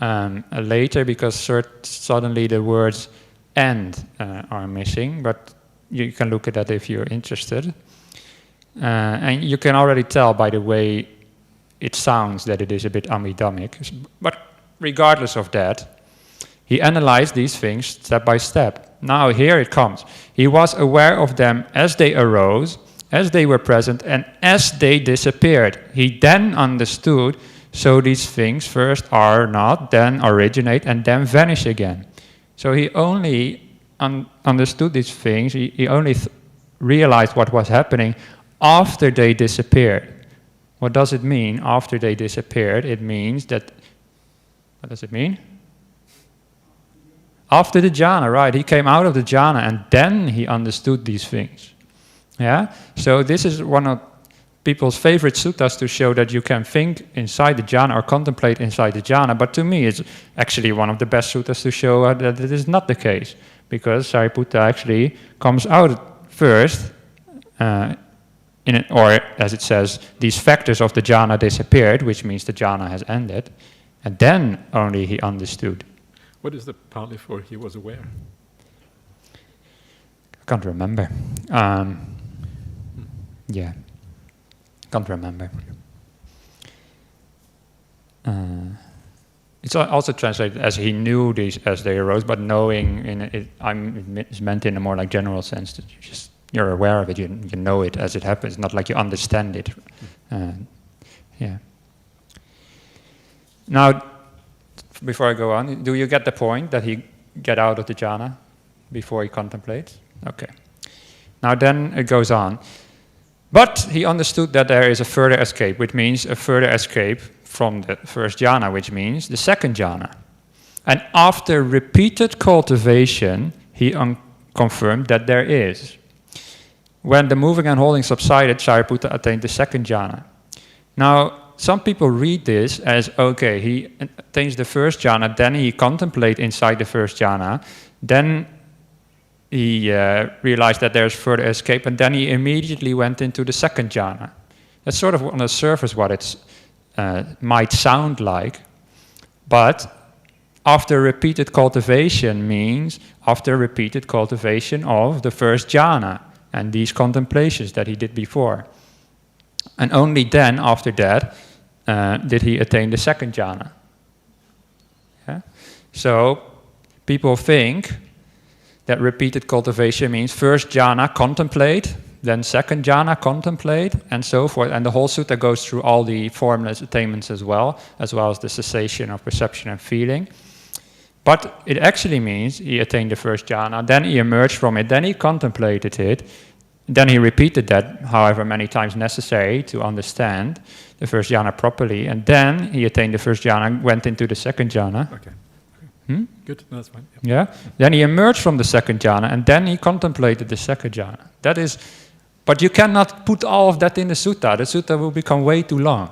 later, because suddenly the words "and" are missing, but you can look at that if you're interested. And you can already tell by the way it sounds that it is a bit Abhidhammic. But regardless of that, he analyzed these things step by step. Now here it comes. He was aware of them as they arose, as they were present, and as they disappeared. He then understood, so these things first are not, then originate, and then vanish again. So he only understood these things, he only realized what was happening after they disappeared. What does it mean, after they disappeared? It means that, what does it mean? After the jhana, right? He came out of the jhana and then he understood these things. Yeah? So this is one of people's favorite suttas to show that you can think inside the jhana or contemplate inside the jhana, but to me it's actually one of the best suttas to show that it is not the case, because Sariputta actually comes out first, or as it says, these factors of the jhana disappeared, which means the jhana has ended, and then only he understood. What is the Pali for he was aware? I can't remember. Yeah, can't remember. It's also translated as he knew these as they arose, but knowing is meant in a more like general sense that you're aware of it, you know it as it happens, not like you understand it. Yeah. Now, before I go on, do you get the point that he get out of the jhana before he contemplates? Okay. Now then it goes on. But he understood that there is a further escape, which means a further escape from the first jhana, which means the second jhana. And after repeated cultivation, he confirmed that there is. When the moving and holding subsided, Sariputta attained the second jhana. Now, some people read this as, okay, he attains the first jhana, then he contemplates inside the first jhana, then he realized that there's further escape, and then he immediately went into the second jhana. That's sort of on the surface what it might sound like, but after repeated cultivation means after repeated cultivation of the first jhana and these contemplations that he did before. And only then, after that, did he attain the second jhana. Yeah? So people think that repeated cultivation means first jhana, contemplate, then second jhana, contemplate, and so forth. And the whole sutta goes through all the formless attainments as well as the cessation of perception and feeling. But it actually means he attained the first jhana, then he emerged from it, then he contemplated it, Then he repeated that however many times necessary to understand the first jhana properly, and then he attained the first jhana, went into the second jhana. Okay. Hmm? Good, no, that's fine. Yep. Yeah. Then he emerged from the second jhana, and then he contemplated the second jhana. That is, but you cannot put all of that in the sutta. The sutta will become way too long,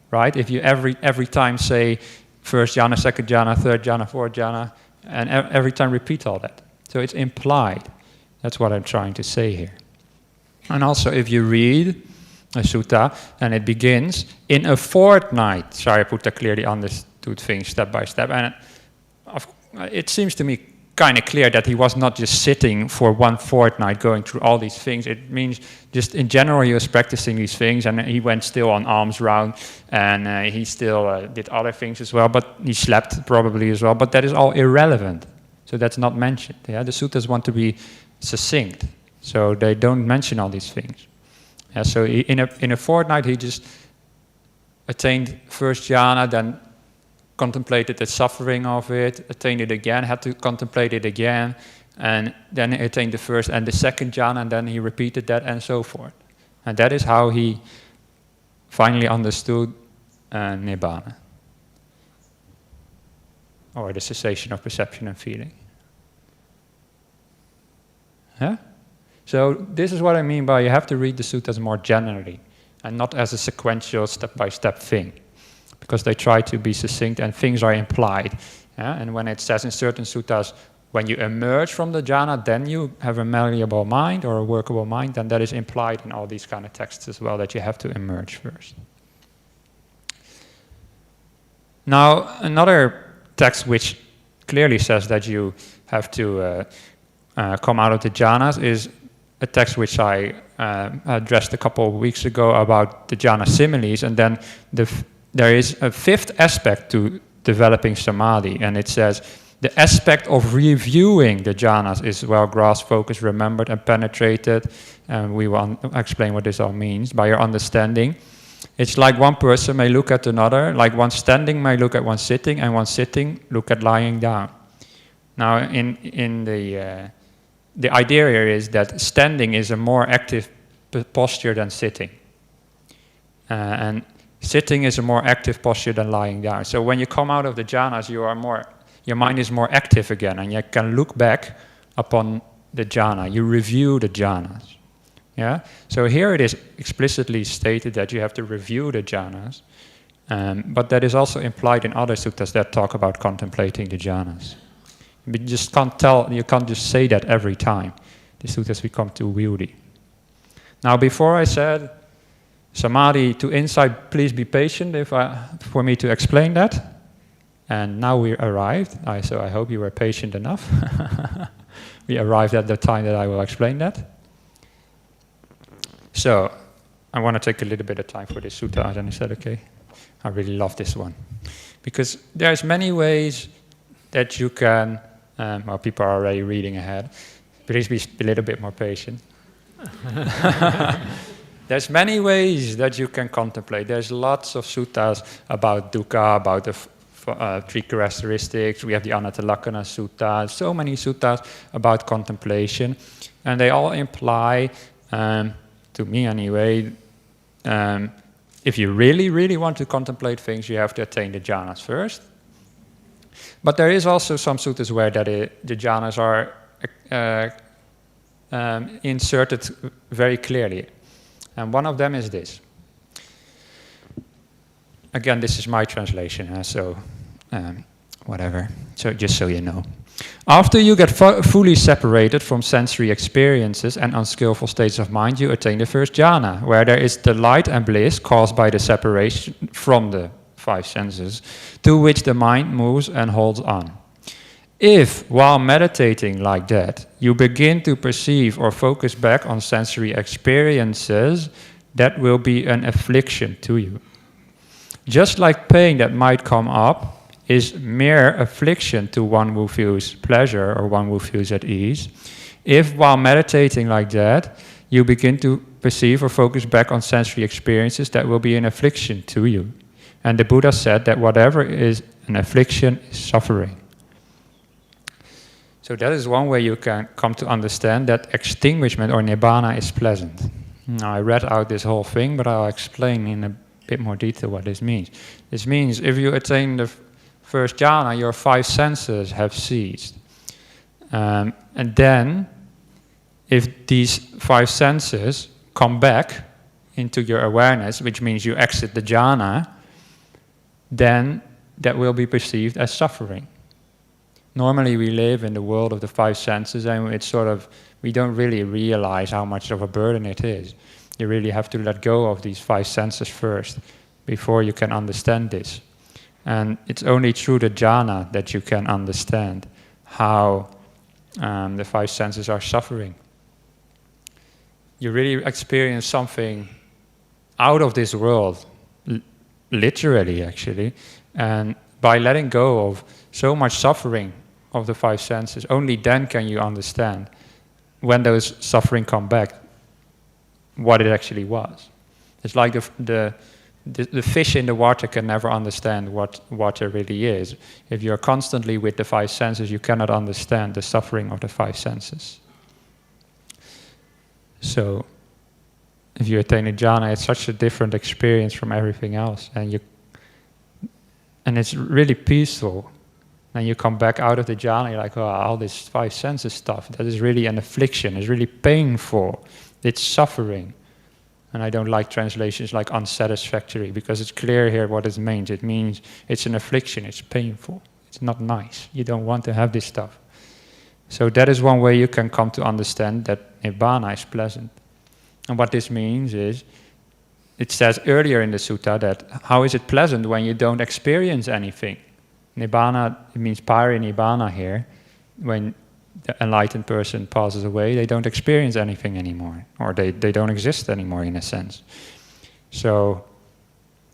right? If you every time say first jhana, second jhana, third jhana, fourth jhana, and every time repeat all that. So it's implied. That's what I'm trying to say here. And also, if you read a sutta and it begins in a fortnight, Sariputta clearly understood things step by step, and it seems to me kind of clear that he was not just sitting for one fortnight going through all these things. It means just in general he was practicing these things, and he went still on alms round, and he still did other things as well, but he slept probably as well, but that is all irrelevant. So that's not mentioned. Yeah? The suttas want to be succinct, so they don't mention all these things. Yeah, so in a fortnight he just attained first jhana, then contemplated the suffering of it, attained it again, had to contemplate it again, and then he attained the first and the second jhana, and then he repeated that, and so forth. And that is how he finally understood Nibbana, or the cessation of perception and feeling. Yeah? So this is what I mean by you have to read the suttas more generally, and not as a sequential step-by-step thing, because they try to be succinct and things are implied. Yeah? And when it says in certain suttas, when you emerge from the jhana, then you have a malleable mind or a workable mind, then that is implied in all these kind of texts as well, that you have to emerge first. Now, another text which clearly says that you have to come out of the jhanas is a text which I addressed a couple of weeks ago about the jhana similes, and then there is a fifth aspect to developing samadhi, and it says the aspect of reviewing the jhanas is well grasped, focused, remembered, and penetrated, and we will explain what this all means by your understanding. It's like one person may look at another, like one standing may look at one sitting, and one sitting look at lying down. Now, in the idea here is that standing is a more active posture than sitting, and sitting is a more active posture than lying down. So when you come out of the jhanas, your mind is more active again, and you can look back upon the jhana. You review the jhanas. Yeah. So here it is explicitly stated that you have to review the jhanas, but that is also implied in other suttas that talk about contemplating the jhanas. You just can't tell. You can't just say that every time. The suttas become too wieldy. Now, before I said samadhi to insight, please be patient for me to explain that. And now we arrived, so I hope you were patient enough. We arrived at the time that I will explain that. So, I want to take a little bit of time for this sutta, Ajahn, is that okay? I really love this one. Because there's many ways that you can, well, people are already reading ahead. Please be a little bit more patient. There's many ways that you can contemplate. There's lots of suttas about dukkha, about the three characteristics. We have the Anatalakkhana Sutta, so many suttas about contemplation. And they all imply, to me anyway, if you really, really want to contemplate things, you have to attain the jhanas first. But there is also some suttas where the jhanas are inserted very clearly. And one of them is this. Again, this is my translation, so whatever. So just so you know. After you get fully separated from sensory experiences and unskillful states of mind, you attain the first jhana, where there is delight and bliss caused by the separation from the five senses, to which the mind moves and holds on. If, while meditating like that, you begin to perceive or focus back on sensory experiences, that will be an affliction to you. Just like pain that might come up is mere affliction to one who feels pleasure or one who feels at ease, if, while meditating like that, you begin to perceive or focus back on sensory experiences, that will be an affliction to you. And the Buddha said that whatever is an affliction is suffering. So that is one way you can come to understand that extinguishment or nibbana is pleasant. Now I read out this whole thing, but I'll explain in a bit more detail what this means. This means if you attain the first jhana, your 5 senses have ceased. And then, if these 5 senses come back into your awareness, which means you exit the jhana, then that will be perceived as suffering. Normally we live in the world of the 5 senses and it's sort of, we don't really realize how much of a burden it is. You really have to let go of these 5 senses first before you can understand this. And it's only through the jhana that you can understand how the 5 senses are suffering. You really experience something out of this world, literally actually, and by letting go of so much suffering of the 5 senses, only then can you understand, when those suffering come back, what it actually was. It's like the fish in the water can never understand what water really is. If you're constantly with the 5 senses, you cannot understand the suffering of the 5 senses. So, if you attain a jhana, it's such a different experience from everything else, and it's really peaceful. And you come back out of the jhana, you're like, oh, all this 5 senses stuff, that is really an affliction, it's really painful, it's suffering. And I don't like translations like unsatisfactory, because it's clear here what it means. It means it's an affliction, it's painful, it's not nice. You don't want to have this stuff. So that is one way you can come to understand that nibbana is pleasant. And what this means is, it says earlier in the sutta that how is it pleasant when you don't experience anything? Nibbana, it means pari-nibbana here. When the enlightened person passes away, they don't experience anything anymore, or they don't exist anymore in a sense. So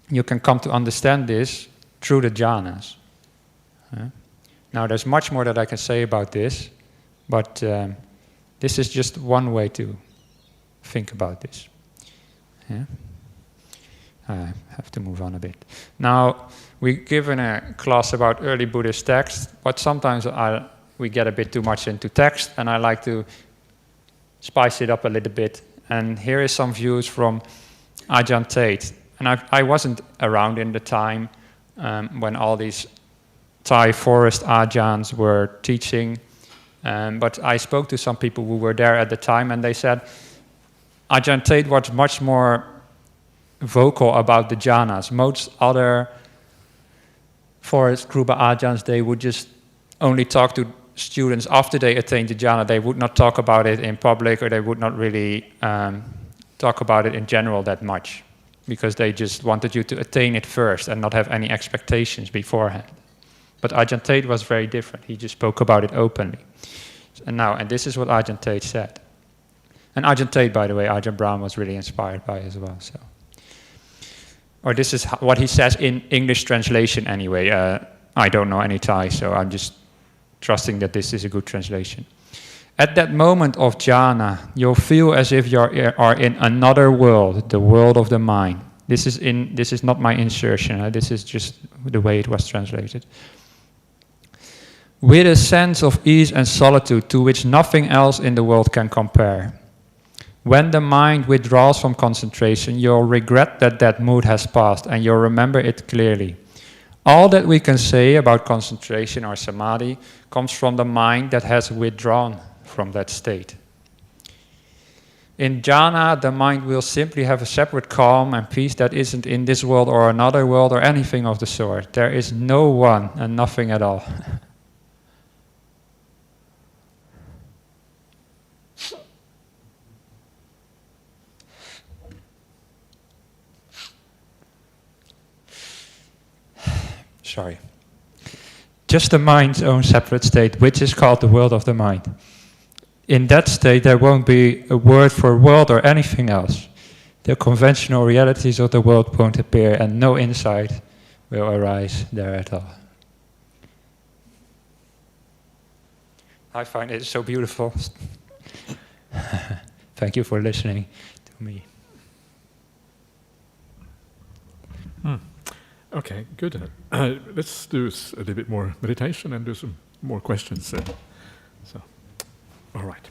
you can come to understand this through the jhanas. Now there's much more that I can say about this, but this is just one way to think about this. Yeah? I have to move on a bit. Now, we've given a class about early Buddhist texts, but sometimes we get a bit too much into text, and I like to spice it up a little bit. And here is some views from Ajahn Tate. And I wasn't around in the time when all these Thai forest Ajahns were teaching, but I spoke to some people who were there at the time, and they said Ajahn Tate was much more vocal about the jhanas. Most other forest Kruba Ajahns, they would just only talk to students after they attained the jhana. They would not talk about it in public, or they would not really talk about it in general that much, because they just wanted you to attain it first and not have any expectations beforehand. But Ajahn Tate was very different. He just spoke about it openly. And this is what Ajahn Tate said. And Ajahn Tate, by the way, Ajahn Brahm was really inspired by as well. So, or this is what he says in English translation anyway. I don't know any Thai, so I'm just trusting that this is a good translation. At that moment of jhana, you'll feel as if you are in another world, the world of the mind. This is not my insertion. This is just the way it was translated. With a sense of ease and solitude to which nothing else in the world can compare. When the mind withdraws from concentration, you'll regret that mood has passed, and you'll remember it clearly. All that we can say about concentration or samadhi comes from the mind that has withdrawn from that state. In jhana, the mind will simply have a separate calm and peace that isn't in this world or another world or anything of the sort. There is no one and nothing at all. Sorry. Just the mind's own separate state, which is called the world of the mind. In that state, there won't be a word for world or anything else. The conventional realities of the world won't appear, and no insight will arise there at all. I find it so beautiful. Thank you for listening to me. Okay, good. Let's do a little bit more meditation and do some more questions. So, all right.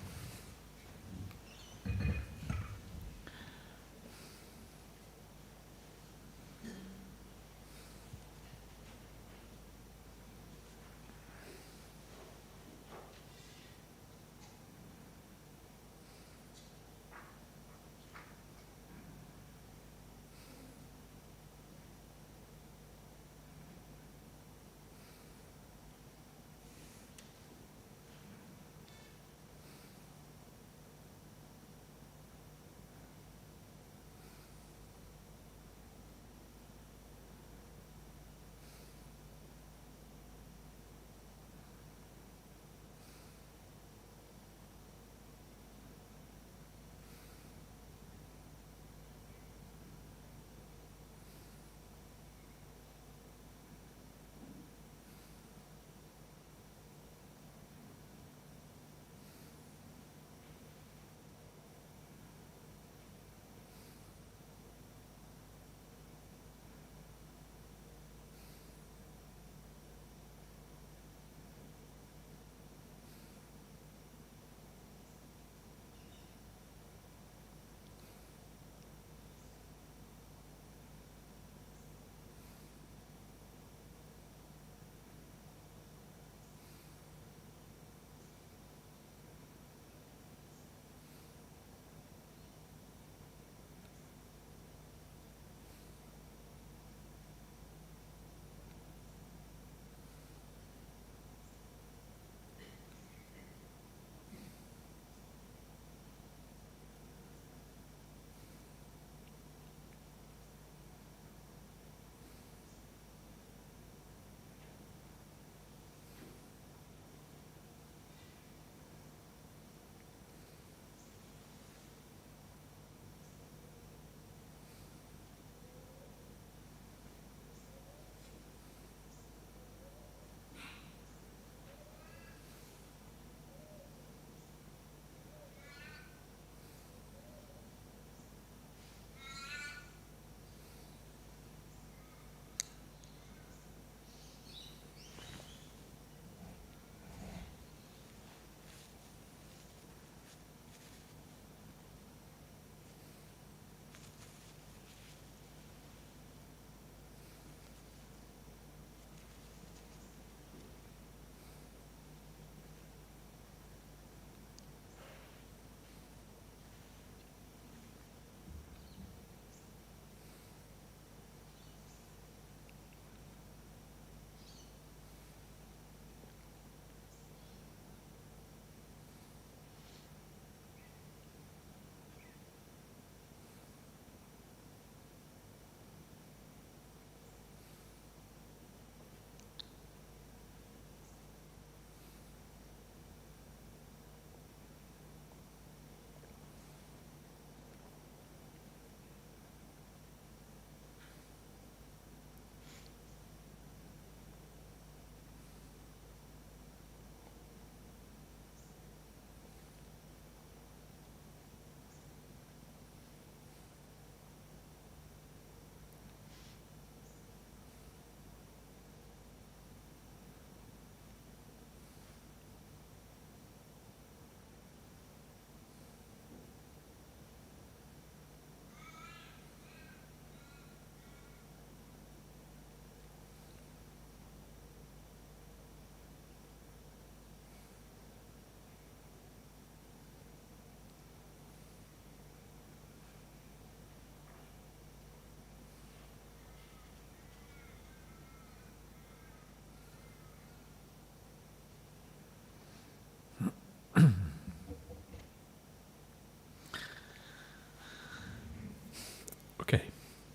Okay,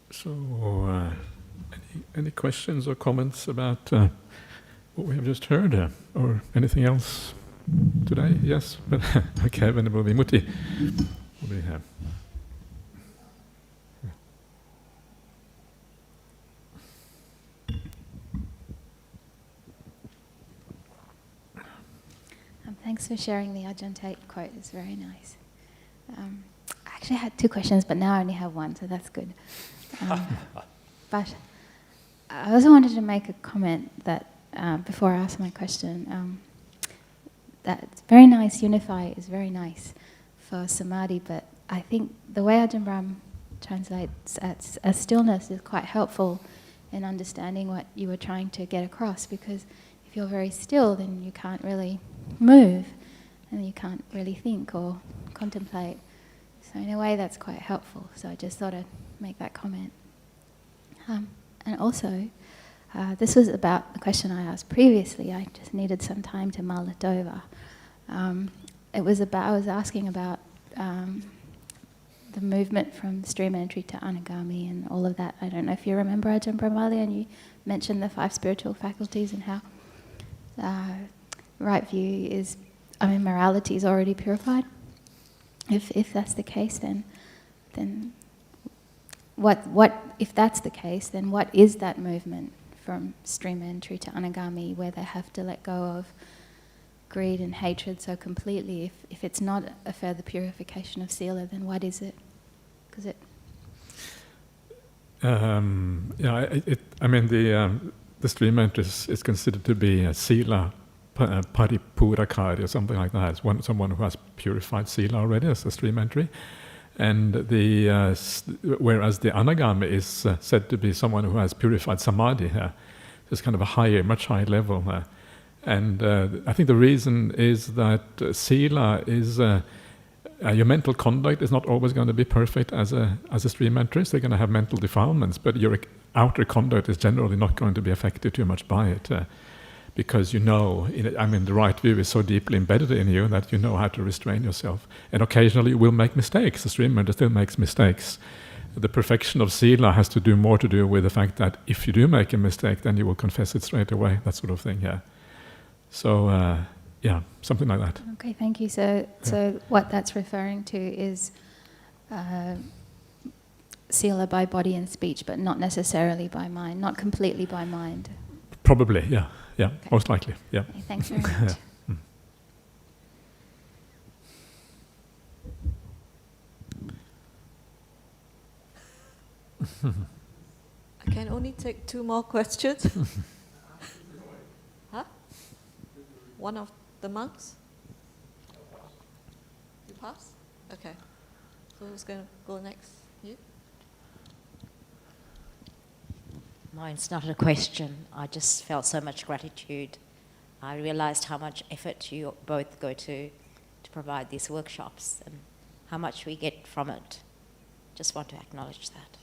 so any questions or comments about what we have just heard, or anything else today? Yes, but okay, Venerable Vimutti, what do we have? Thanks for sharing the Ajahn Tate quote. It's very nice. I actually had two questions, but now I only have one, so that's good. But I also wanted to make a comment that before I ask my question, that's very nice. Unify is very nice for samadhi, but I think the way Ajahn Brahm translates as stillness is quite helpful in understanding what you were trying to get across, because if you're very still, then you can't really move, and you can't really think or contemplate. So in a way, that's quite helpful. So I just thought I'd make that comment. And also, this was about the question I asked previously. I just needed some time to mull it over. I was asking about the movement from stream entry to Anagami and all of that. I don't know if you remember Ajahn Brahmali, and you mentioned the 5 spiritual faculties and how right view is, morality is already purified. If that's the case, then what if that's the case, then what is that movement from stream entry to Anagami, where they have to let go of greed and hatred so completely? If it's not a further purification of sila, then what is it? Because the stream entry is considered to be a sila paripuraka or something like that. It's someone who has purified sila already as a stream entry. And whereas the Anagami is said to be someone who has purified samadhi here. It's kind of a much higher level there. And I think the reason is that sila is your mental conduct is not always going to be perfect as a stream entry. So you're going to have mental defilements, but your outer conduct is generally not going to be affected too much by it. Because the right view is so deeply embedded in you that you know how to restrain yourself. And occasionally you will make mistakes. The stream entry still makes mistakes. The perfection of sila has to do with the fact that if you do make a mistake, then you will confess it straight away, that sort of thing, yeah. So, something like that. Okay, thank you. So what that's referring to is sila by body and speech, but not necessarily by mind, not completely by mind. Probably, yeah, okay. Most likely, yeah. Okay, thanks very much. I can only take 2 more questions. Huh? One of the monks? You pass? Okay. So who's going to go next? You? Mine's not a question. I just felt so much gratitude. I realized how much effort you both go to provide these workshops and how much we get from it. Just want to acknowledge that.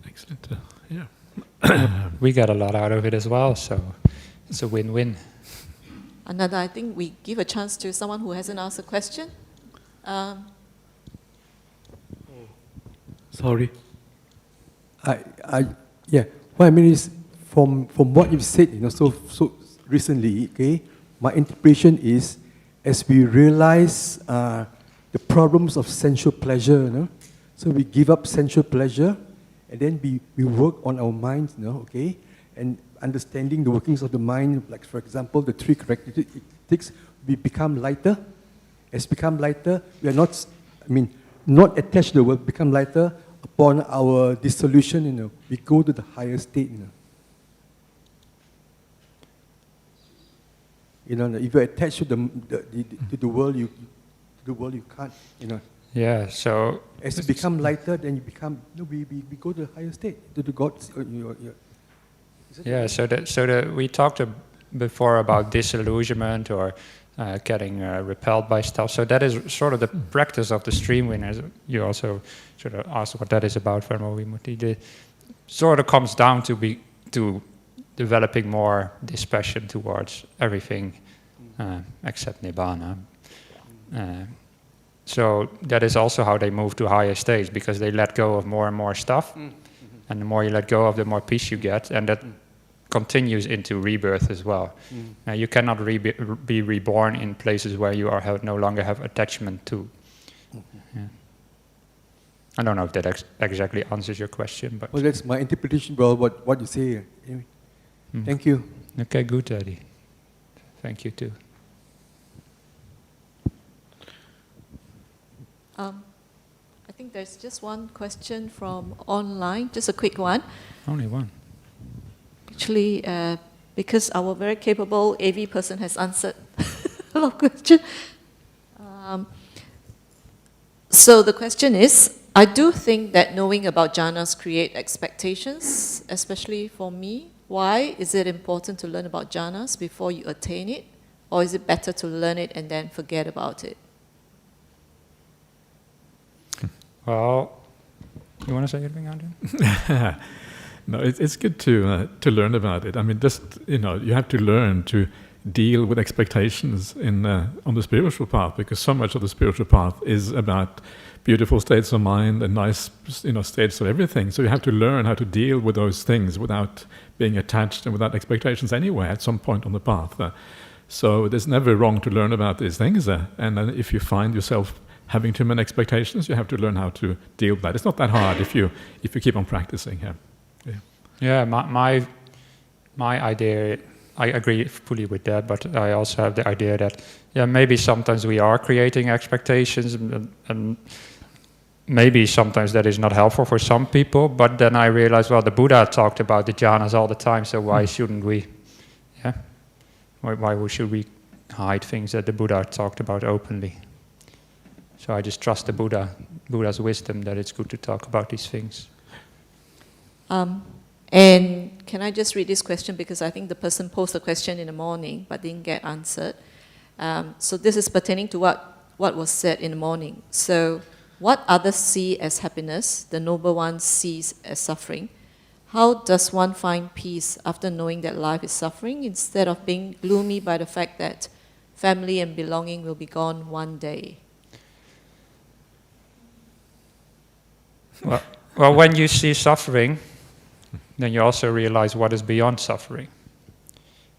Excellent. Yeah. We got a lot out of it as well, so it's a win-win. Another, I think we give a chance to someone who hasn't asked a question. Sorry. What I mean is, from what you've said, so recently, okay, my interpretation is, as we realize the problems of sensual pleasure, so we give up sensual pleasure, and then we work on our minds, okay, and understanding the workings of the mind, like for example, the 3 characteristics, we become lighter. As we become lighter, we are not attached to the world, become lighter. Upon our dissolution, we go to the higher state. If you're attached to the world, you can't. Yeah. So as you become lighter, then you become. We go to the higher state, to the gods. Yeah. So we talked before about disillusionment or getting repelled by stuff. So that is sort of the practice of the stream winners. You also sort of asked what that is about, Vimutti. It sort of comes down to developing more dispassion towards everything except Nibbana. So that is also how they move to higher states, because they let go of more and more stuff. And the more you let go of, the more peace you get. And that continues into rebirth as well. You cannot be reborn in places where you no longer have attachment to. Yeah. I don't know if that exactly answers your question, but well, that's my interpretation, bro. What you say. Anyway. Thank you. Okay, good, Eddie. Thank you too. I think there's just one question from online, just a quick one. Only one. Actually, because our very capable AV person has answered a lot of questions. So the question is, I do think that knowing about jhanas create expectations, especially for me. Why is it important to learn about jhanas before you attain it? Or is it better to learn it and then forget about it? Well, you want to say anything, Ajahn? No, it's good to learn about it. I mean, just you have to learn to deal with expectations on the spiritual path, because so much of the spiritual path is about beautiful states of mind and nice states of everything. So you have to learn how to deal with those things without being attached and without expectations anyway at some point on the path. So it's never wrong to learn about these things. And then if you find yourself having too many expectations, you have to learn how to deal with that. It's not that hard if you keep on practicing. Yeah, my idea, I agree fully with that, but I also have the idea that maybe sometimes we are creating expectations, and maybe sometimes that is not helpful for some people. But then I realized, well, the Buddha talked about the jhanas all the time, so why shouldn't we? Yeah, why should we hide things that the Buddha talked about openly? So I just trust the Buddha's wisdom that it's good to talk about these things. And can I just read this question, because I think the person posed a question in the morning but didn't get answered. So this is pertaining to what was said in the morning. So what others see as happiness, the noble one sees as suffering. How does one find peace after knowing that life is suffering, instead of being gloomy by the fact that family and belonging will be gone one day? Well, when you see suffering, then you also realize what is beyond suffering.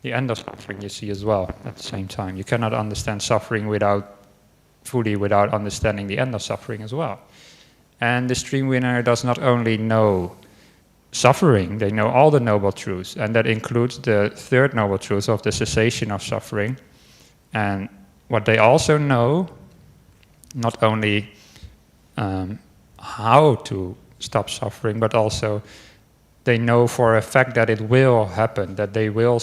The end of suffering you see as well at the same time. You cannot understand suffering fully without understanding the end of suffering as well. And the stream winner does not only know suffering, they know all the noble truths, and that includes the third noble truth of the cessation of suffering. And what they also know, not only how to stop suffering, but also they know for a fact that it will happen, that they will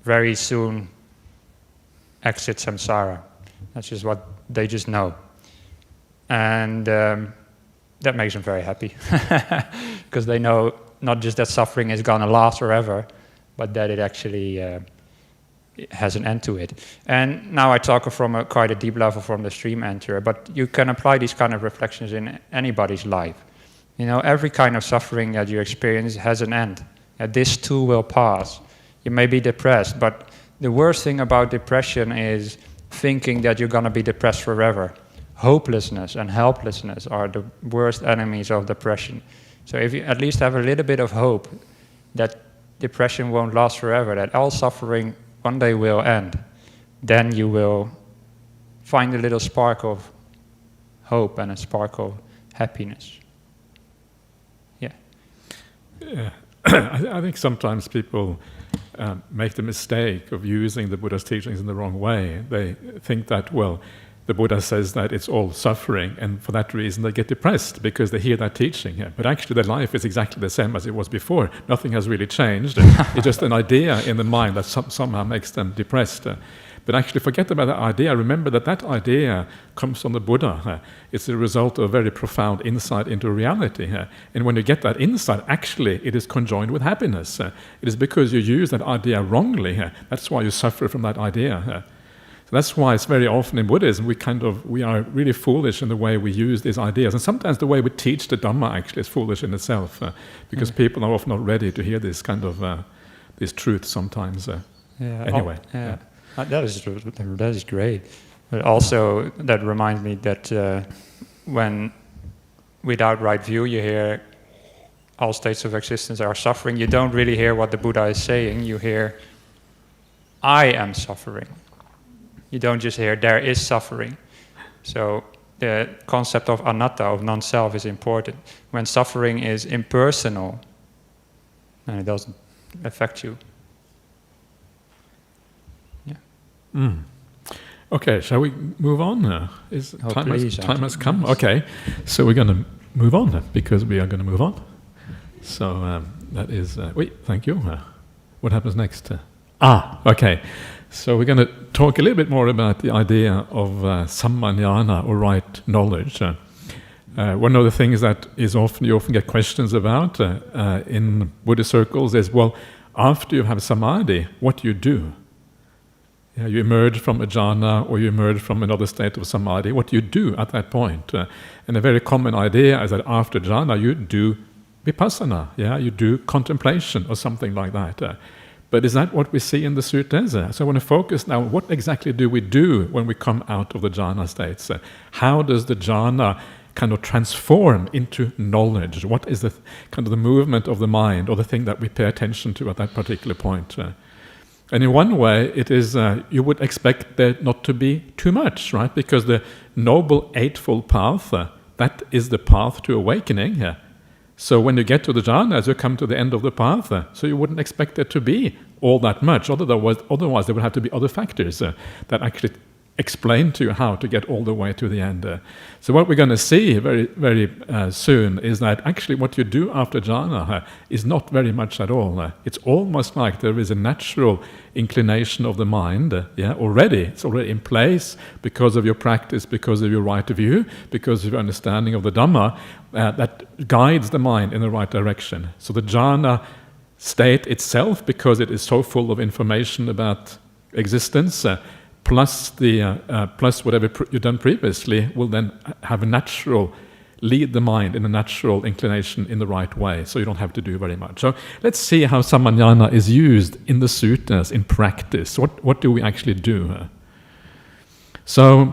very soon exit samsara. That's just what they just know. And that makes them very happy, because they know not just that suffering is going to last forever, but that it actually has an end to it. And now I talk from quite a deep level from the stream enterer, but you can apply these kind of reflections in anybody's life. Every kind of suffering that you experience has an end. This too will pass. You may be depressed, but the worst thing about depression is thinking that you're going to be depressed forever. Hopelessness and helplessness are the worst enemies of depression. So if you at least have a little bit of hope that depression won't last forever, that all suffering one day will end, then you will find a little spark of hope and a spark of happiness. Yeah, I think sometimes people make the mistake of using the Buddha's teachings in the wrong way. They think that, well, the Buddha says that it's all suffering, and for that reason they get depressed because they hear that teaching. Yeah. But actually their life is exactly the same as it was before. Nothing has really changed. It's just an idea in the mind that somehow makes them depressed. But actually forget about that idea. Remember that idea comes from the Buddha. It's the result of a very profound insight into reality. And when you get that insight, actually it is conjoined with happiness. It is because you use that idea wrongly. That's why you suffer from that idea. So that's why it's very often in Buddhism we are really foolish in the way we use these ideas. And sometimes the way we teach the Dhamma actually is foolish in itself, because people are often not ready to hear this kind of this truth sometimes. Anyway. That is great. But also, that reminds me that when without right view you hear all states of existence are suffering, you don't really hear what the Buddha is saying. You hear, I am suffering. You don't just hear, there is suffering. So the concept of anatta, of non-self, is important. When suffering is impersonal, and it doesn't affect you. Okay, shall we move on now? Time has come. Okay, so we're going to move on because we are going to move on. So that is. Wait, thank you. What happens next? Okay. So we're going to talk a little bit more about the idea of sammajnana, or right knowledge. One of the things that is you often get questions about in Buddhist circles is, well, after you have samadhi, what do you do? You emerge from a jhana, or you emerge from another state of samadhi. What do you do at that point? And a very common idea is that after jhana, you do vipassana, you do contemplation or something like that. But is that what we see in the suttas? So I want to focus now on what exactly do we do when we come out of the jhana states? How does the jhana kind of transform into knowledge? What is the kind of the movement of the mind, or the thing that we pay attention to at that particular point? And in one way, it is you would expect there not to be too much, right? Because the noble eightfold path, that is the path to awakening. So when you get to the jhanas, you come to the end of the path. So you wouldn't expect there to be all that much. Otherwise there would have to be other factors that actually explain to you how to get all the way to the end. So what we're going to see very, very soon is that actually what you do after jhana is not very much at all. It's almost like there is a natural inclination of the mind already. It's already in place because of your practice, because of your right view, because of your understanding of the Dhamma, that guides the mind in the right direction. So the jhana state itself, because it is so full of information about existence, plus whatever you've done previously, will then have a natural lead the mind in a natural inclination in the right way, so you don't have to do very much. So let's see how sammajnana is used in the suttas in practice. What do we actually do? So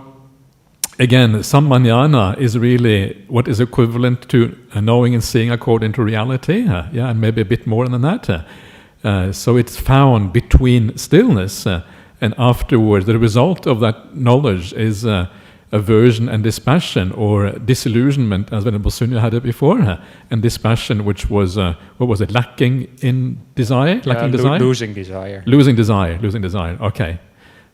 again, sammajnana is really what is equivalent to knowing and seeing according to reality, and maybe a bit more than that. So it's found between stillness and afterwards. The result of that knowledge is aversion and dispassion, or disillusionment, as Venerable Sunyo had it before, and dispassion, which was, what was it, lacking in desire? Losing desire. Losing desire, okay.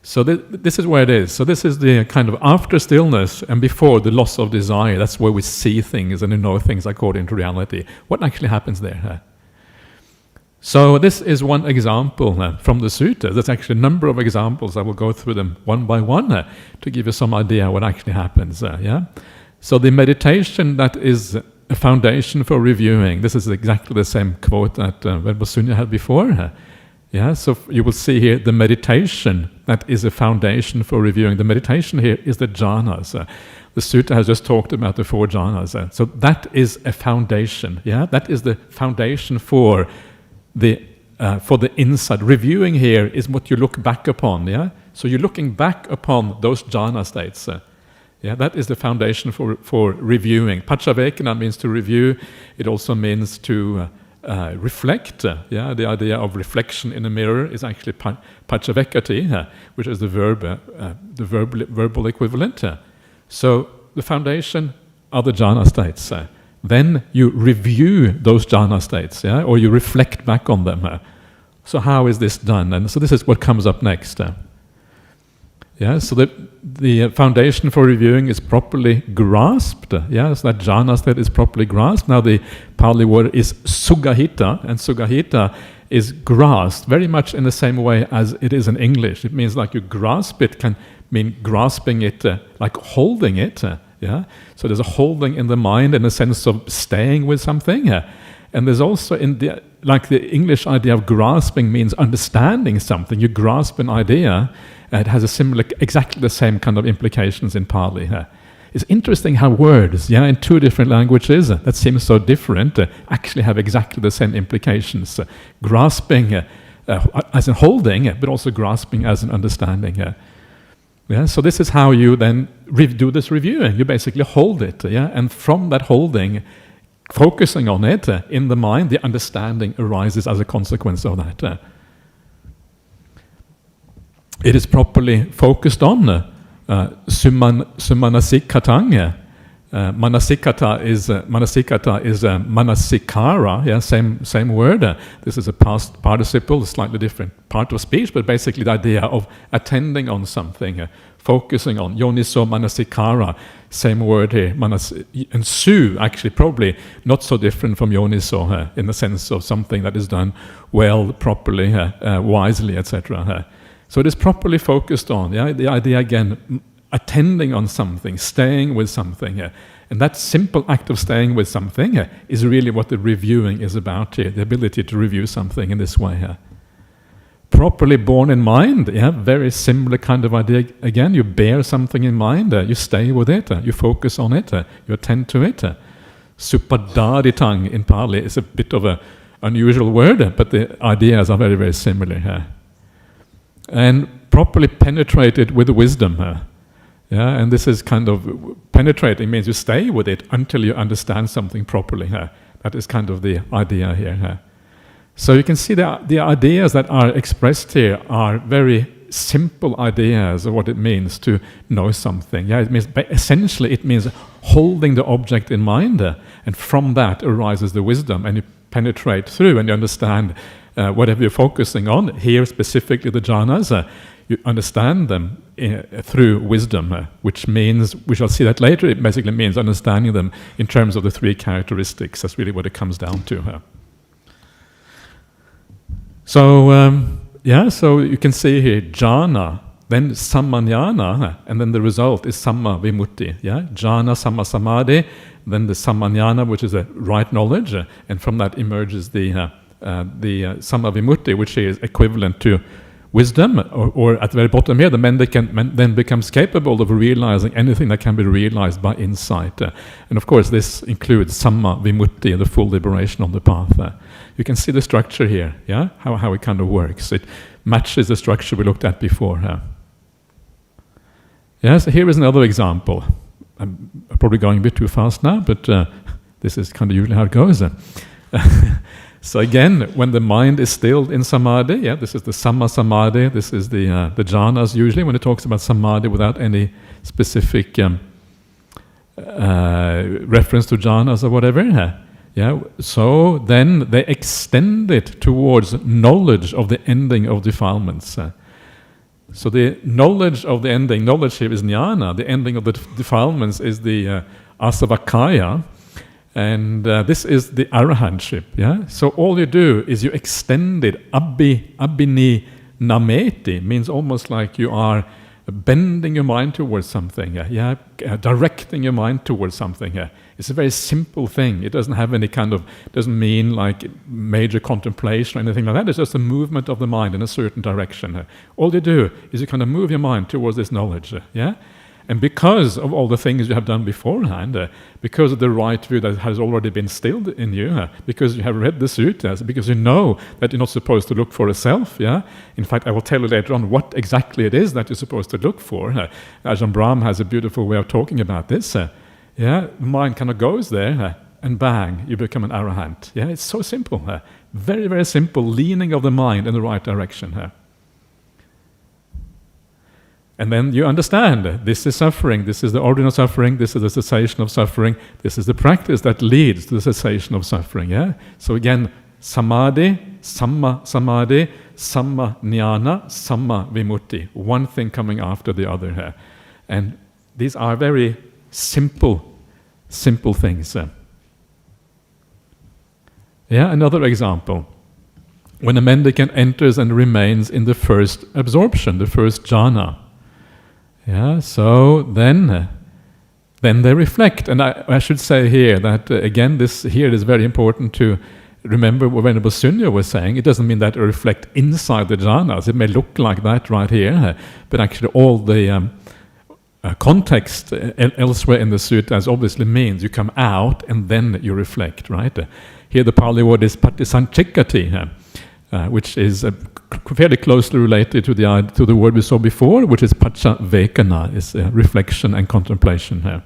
So this is where it is. So this is the kind of after stillness and before the loss of desire. That's where we see things and we know things according to reality. What actually happens there? So this is one example from the sutta. There's actually a number of examples. I will go through them one by one to give you some idea what actually happens. So the meditation that is a foundation for reviewing. This is exactly the same quote that Venerable Sunyo had before. So you will see here the meditation that is a foundation for reviewing. The meditation here is the jhanas. The sutta has just talked about the 4 jhanas. So that is a foundation. That is the foundation for the insight. Reviewing here is what you look back upon. So you're looking back upon those jhana states. That is the foundation for reviewing. Paccavekkhana means to review. It also means to reflect. The idea of reflection in a mirror is actually paccavekkhati, which is the verbal equivalent. So the foundation are the jhana states. Then you review those jhana states, or you reflect back on them. So how is this done? And so this is what comes up next. So the foundation for reviewing is properly grasped. So that jhana state is properly grasped. Now the Pali word is suggahita, and suggahita is grasped very much in the same way as it is in English. It means like you grasp it, can mean grasping it, like holding it. So there's a holding in the mind in the sense of staying with something. And there's also like the English idea of grasping means understanding something. You grasp an idea, it has exactly the same kind of implications in Pali. It's interesting how words, in 2 different languages that seem so different, actually have exactly the same implications. Grasping as in holding, but also grasping as in understanding. So this is how you then do this reviewing. You basically hold it, and from that holding, focusing on it in the mind, the understanding arises as a consequence of that. It is properly focused on sumanasikatang. Manasikata is manasikara, same word. This is a past participle, a slightly different part of speech, but basically the idea of attending on something, focusing on. Yoniso manasikara, same word here. And su, actually probably not so different from yoniso in the sense of something that is done well, properly, wisely, etc. So it is properly focused on, yeah, the idea again, attending on something, staying with something. And that simple act of staying with something is really what the reviewing is about here, the ability to review something in this way. Properly borne in mind, very similar kind of idea. Again, you bear something in mind, you stay with it, you focus on it, you attend to it. Supadaditang in Pali is a bit of an unusual word, but the ideas are very, very similar here. And properly penetrated with wisdom. And this is kind of penetrating means you stay with it until you understand something properly. That is kind of the idea here. So you can see the ideas that are expressed here are very simple ideas of what it means to know something. It means essentially it means holding the object in mind, and from that arises the wisdom, and you penetrate through and you understand whatever you're focusing on. Here specifically the jhanas, you understand them through wisdom, which means, we shall see that later, it basically means understanding them in terms of the three characteristics. That's really what it comes down to. So, so you can see here, jhana, then sammanyana, and then the result is samma vimutti. Jhana, samma samadhi, then the sammanyana, which is a right knowledge, and from that emerges the samma vimutti, which is equivalent to wisdom, or at the very bottom here, the mendicant then becomes capable of realizing anything that can be realized by insight. And of course, this includes samma vimutti, the full liberation on the path. You can see the structure here, how it kind of works. It matches the structure we looked at before. So here is another example. I'm probably going a bit too fast now, but this is kind of usually how it goes. So again, when the mind is stilled in samadhi, this is the samma samadhi, this is the jhanas usually, when it talks about samadhi without any specific reference to jhanas or whatever. So then they extend it towards knowledge of the ending of defilements. So the knowledge of the ending, knowledge here is jnana, the ending of the defilements is the asavakaya, and this is the arahantship. So all you do is you extend it. Abhini nameti means almost like you are bending your mind towards something, directing your mind towards something. It's a very simple thing. It doesn't have any kind of, doesn't mean like major contemplation or anything like that. It's just a movement of the mind in a certain direction. All you do is you kind of move your mind towards this knowledge. And because of all the things you have done beforehand, because of the right view that has already been stilled in you, because you have read the suttas, because you know that you're not supposed to look for a self, In fact, I will tell you later on what exactly it is that you're supposed to look for. Ajahn Brahm has a beautiful way of talking about this. The mind kind of goes there, and bang, you become an arahant. It's so simple. Very, very simple, leaning of the mind in the right direction. And then you understand, this is suffering, this is the origin of suffering, this is the cessation of suffering, this is the practice that leads to the cessation of suffering. So again, samadhi, samma samadhi, samma jnana, samma vimutti. One thing coming after the other here. And these are very simple things. Another example. When a mendicant enters and remains in the first absorption, the first jhana, so then they reflect. And I should say here that, again, here it is very important to remember what Venerable Sunyo was saying. It doesn't mean that they reflect inside the jhanas. It may look like that right here, but actually all the context elsewhere in the suttas obviously means you come out and then you reflect, right? Here the Pali word is patisanchikati, which is fairly closely related to the word we saw before, which is pachavekana, is reflection and contemplation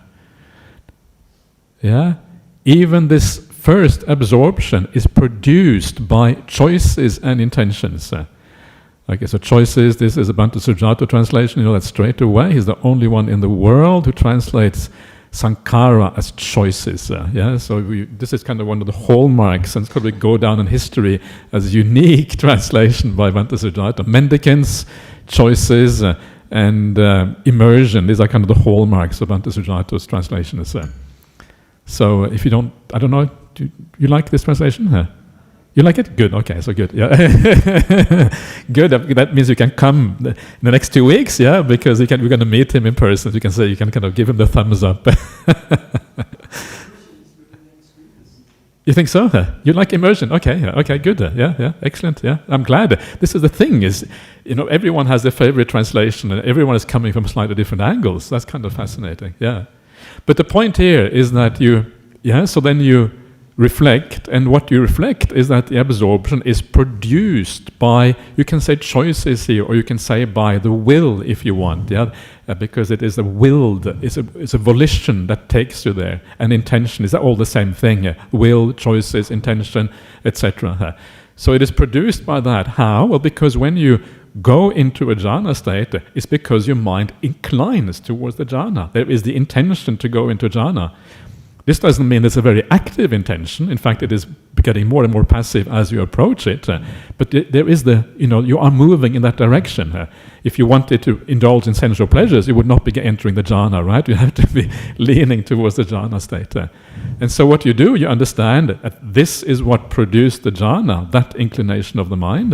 here. Even this first absorption is produced by choices and intentions. So choices, this is a Bhante Sujato translation, you know that straight away. He's the only one in the world who translates sankhara as choices. So this is kind of one of the hallmarks, and it's probably go down in history as a unique translation by Bhante Sujato. Mendicants, choices, and immersion, these are kind of the hallmarks of Bhante Sujato's translation. So if you don't, I don't know, do you like this translation? You like it? Good. Okay, so good. Yeah, good. That means you can come in the next 2 weeks. Yeah, because we're going to meet him in person. You can kind of give him the thumbs up. You think so? You like immersion? Okay, okay, good. Yeah, excellent. Yeah, I'm glad. This is the thing: is everyone has their favorite translation, and everyone is coming from slightly different angles. That's kind of fascinating. Yeah, but the point here is that so then you reflect, and what you reflect is that the absorption is produced by, you can say choices here, or you can say by the will if you want, because it is a willed, it's a volition that takes you there, and intention is all the same thing, will, choices, intention, etc. So it is produced by that. How? Well, because when you go into a jhana state, it's because your mind inclines towards the jhana. There is the intention to go into jhana. This doesn't mean it's a very active intention. In fact, it is getting more and more passive as you approach it. But there is you are moving in that direction. If you wanted to indulge in sensual pleasures, you would not be entering the jhana, right? You have to be leaning towards the jhana state. And so what you do, you understand that this is what produced the jhana, that inclination of the mind.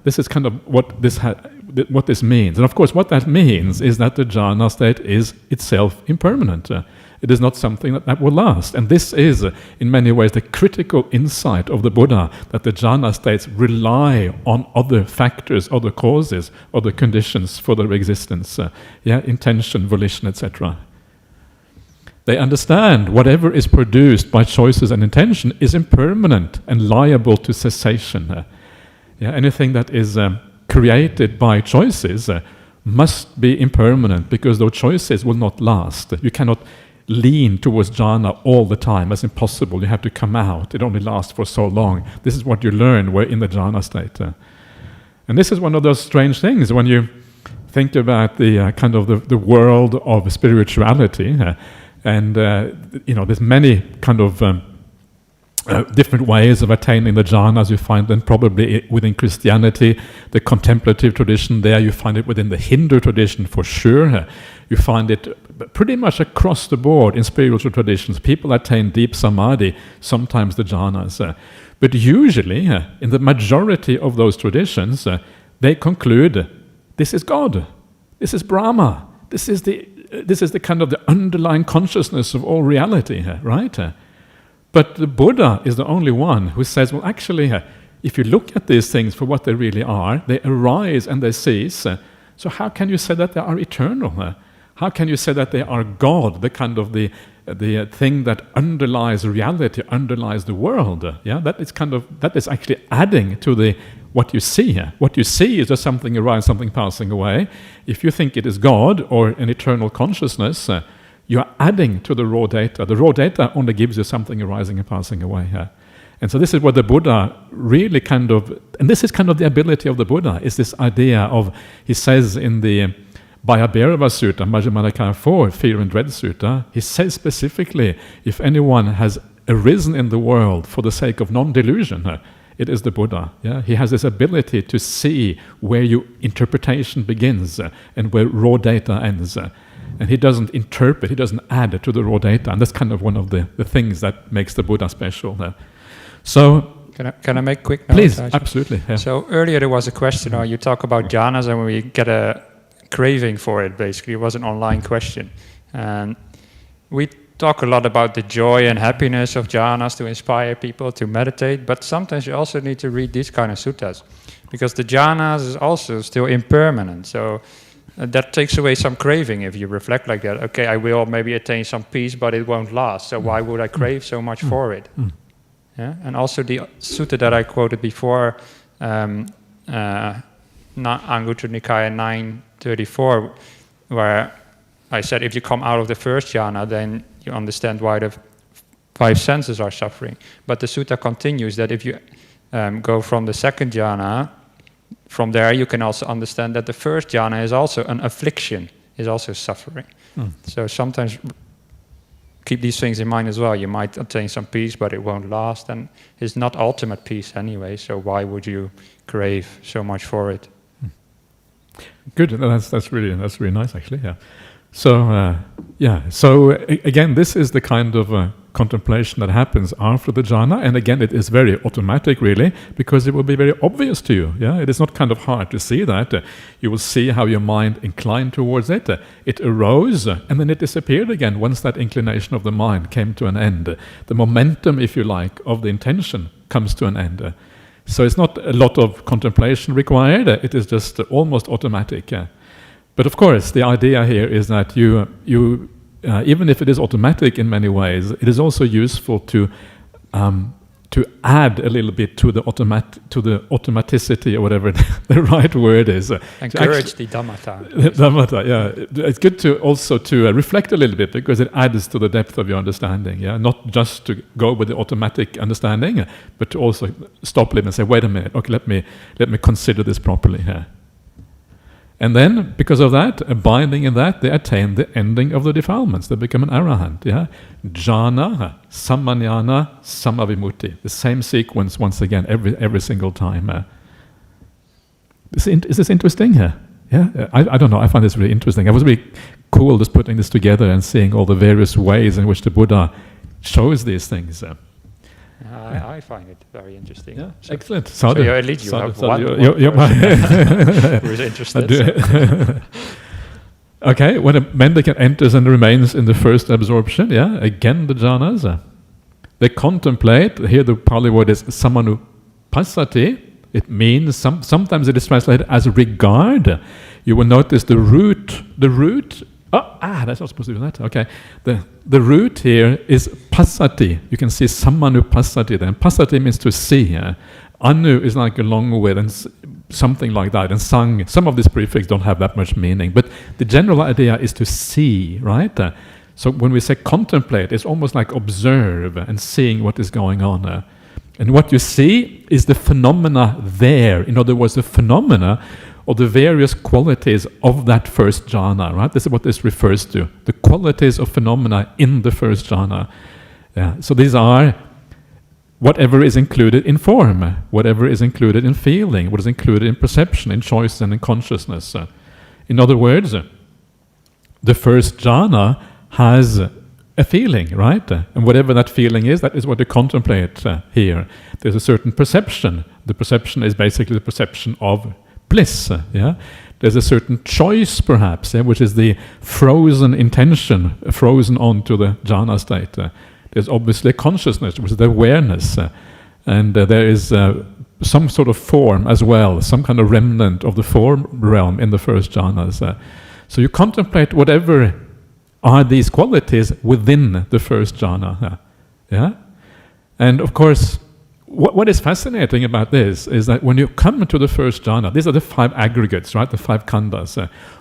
This is kind of what this means. And of course, what that means is that the jhana state is itself impermanent. It is not something that will last. And this is, in many ways, the critical insight of the Buddha, that the jhana states rely on other factors, other causes, other conditions for their existence. Intention, volition, etc. They understand whatever is produced by choices and intention is impermanent and liable to cessation. Anything that is created by choices must be impermanent, because those choices will not last. You cannot lean towards jhana all the time. That's impossible. You have to come out. It only lasts for so long. This is what you learn when in the jhana state. And this is one of those strange things when you think about the kind of the world of spirituality. And there's many kind of different ways of attaining the jhanas. You find them probably within Christianity, the contemplative tradition there. You find it within the Hindu tradition for sure. You find it pretty much across the board in spiritual traditions. People attain deep samadhi, sometimes the jhanas. But usually, in the majority of those traditions, they conclude, this is God, this is Brahma, this is the kind of the underlying consciousness of all reality, right? But the Buddha is the only one who says, well, actually, if you look at these things for what they really are, they arise and they cease. So how can you say that they are eternal? How can you say that they are God, the kind of the thing that underlies reality, underlies the world? That is actually adding to what you see. What you see is just something arise, something passing away. If you think it is God or an eternal consciousness, you are adding to the raw data. The raw data only gives you something arising and passing away. And so this is what the Buddha really and this is kind of the ability of the Buddha, is this idea of, he says in the Bhayabhairava Sutta, Majjhima Nikaya 4, Fear and Dread Sutta, he says specifically, if anyone has arisen in the world for the sake of non-delusion, it is the Buddha. He has this ability to see where your interpretation begins and where raw data ends. And he doesn't interpret, he doesn't add to the raw data. And that's kind of one of the things that makes the Buddha special. So, Can I make a quick note? Please, absolutely. Yeah. So earlier there was a question, you talk about jhanas and we get a craving for it, basically. It was an online question. And we talk a lot about the joy and happiness of jhanas to inspire people to meditate, but sometimes you also need to read these kind of suttas, because the jhanas is also still impermanent. So that takes away some craving if you reflect like that. Okay, I will maybe attain some peace, but it won't last. So why would I crave so much for it? And also the sutta that I quoted before, Anguttara Nikaya 934, where I said if you come out of the first jhana, then you understand why the five senses are suffering. But the sutta continues that if you go from the second jhana, from there you can also understand that the first jhana is also an affliction, is also suffering. So sometimes keep these things in mind as well. You might attain some peace, but it won't last, and it's not ultimate peace anyway, so why would you crave so much for it? Good, that's really nice actually, yeah. So, so again, this is the kind of contemplation that happens after the jhana, and again it is very automatic really, because it will be very obvious to you. Yeah, it is not kind of hard to see that. You will see how your mind inclined towards it. It arose and then it disappeared again once that inclination of the mind came to an end. The momentum, if you like, of the intention comes to an end. So it's not a lot of contemplation required, it is just almost automatic. But of course, the idea here is that you even if it is automatic in many ways, it is also useful to add a little bit to the automaticity, or whatever the right word is. Encourage the dhammata. Dhammata, yeah. It's good to also reflect a little bit, because it adds to the depth of your understanding. Yeah, not just to go with the automatic understanding, but to also stop a little and say, wait a minute, okay, let me consider this properly here. And then, because of that, abiding in that, they attain the ending of the defilements. They become an arahant. Yeah, jhana, sammanyana, samavimutti. The same sequence once again, every single time. Is this interesting here? Yeah, I don't know. I find this really interesting. It was really cool just putting this together and seeing all the various ways in which the Buddha shows these things. I find it very interesting. Yeah, excellent. So you're at least you have one who is interested. Okay, when a mendicant enters and remains in the first absorption, yeah, again the jhanas, they contemplate. Here the Pali word is samanupassati. It means sometimes it is translated as regard. You will notice the root. That's not supposed to do that. Okay, the root here is passati. You can see samanupassati there. And passati means to see. Anu is like along with and something like that. And sang, some of these prefixes don't have that much meaning. But the general idea is to see, right? So when we say contemplate, it's almost like observe and seeing what is going on. And what you see is the phenomena there. In other words, the phenomena or the various qualities of that first jhana, right? This is what this refers to. The qualities of phenomena in the first jhana. Yeah. So these are whatever is included in form, whatever is included in feeling, what is included in perception, in choice, and in consciousness. In other words, the first jhana has a feeling, right? And whatever that feeling is, that is what you contemplate here. There's a certain perception. The perception is basically the perception of bliss. Yeah, there's a certain choice, perhaps, which is the frozen intention, frozen onto the jhana state. There's obviously a consciousness, which is the awareness, and there is some sort of form as well, some kind of remnant of the form realm in the first jhanas. So you contemplate whatever are these qualities within the first jhana. Yeah, and of course, what is fascinating about this is that when you come to the first jhana, these are the 5 aggregates, right? The 5 khandhas.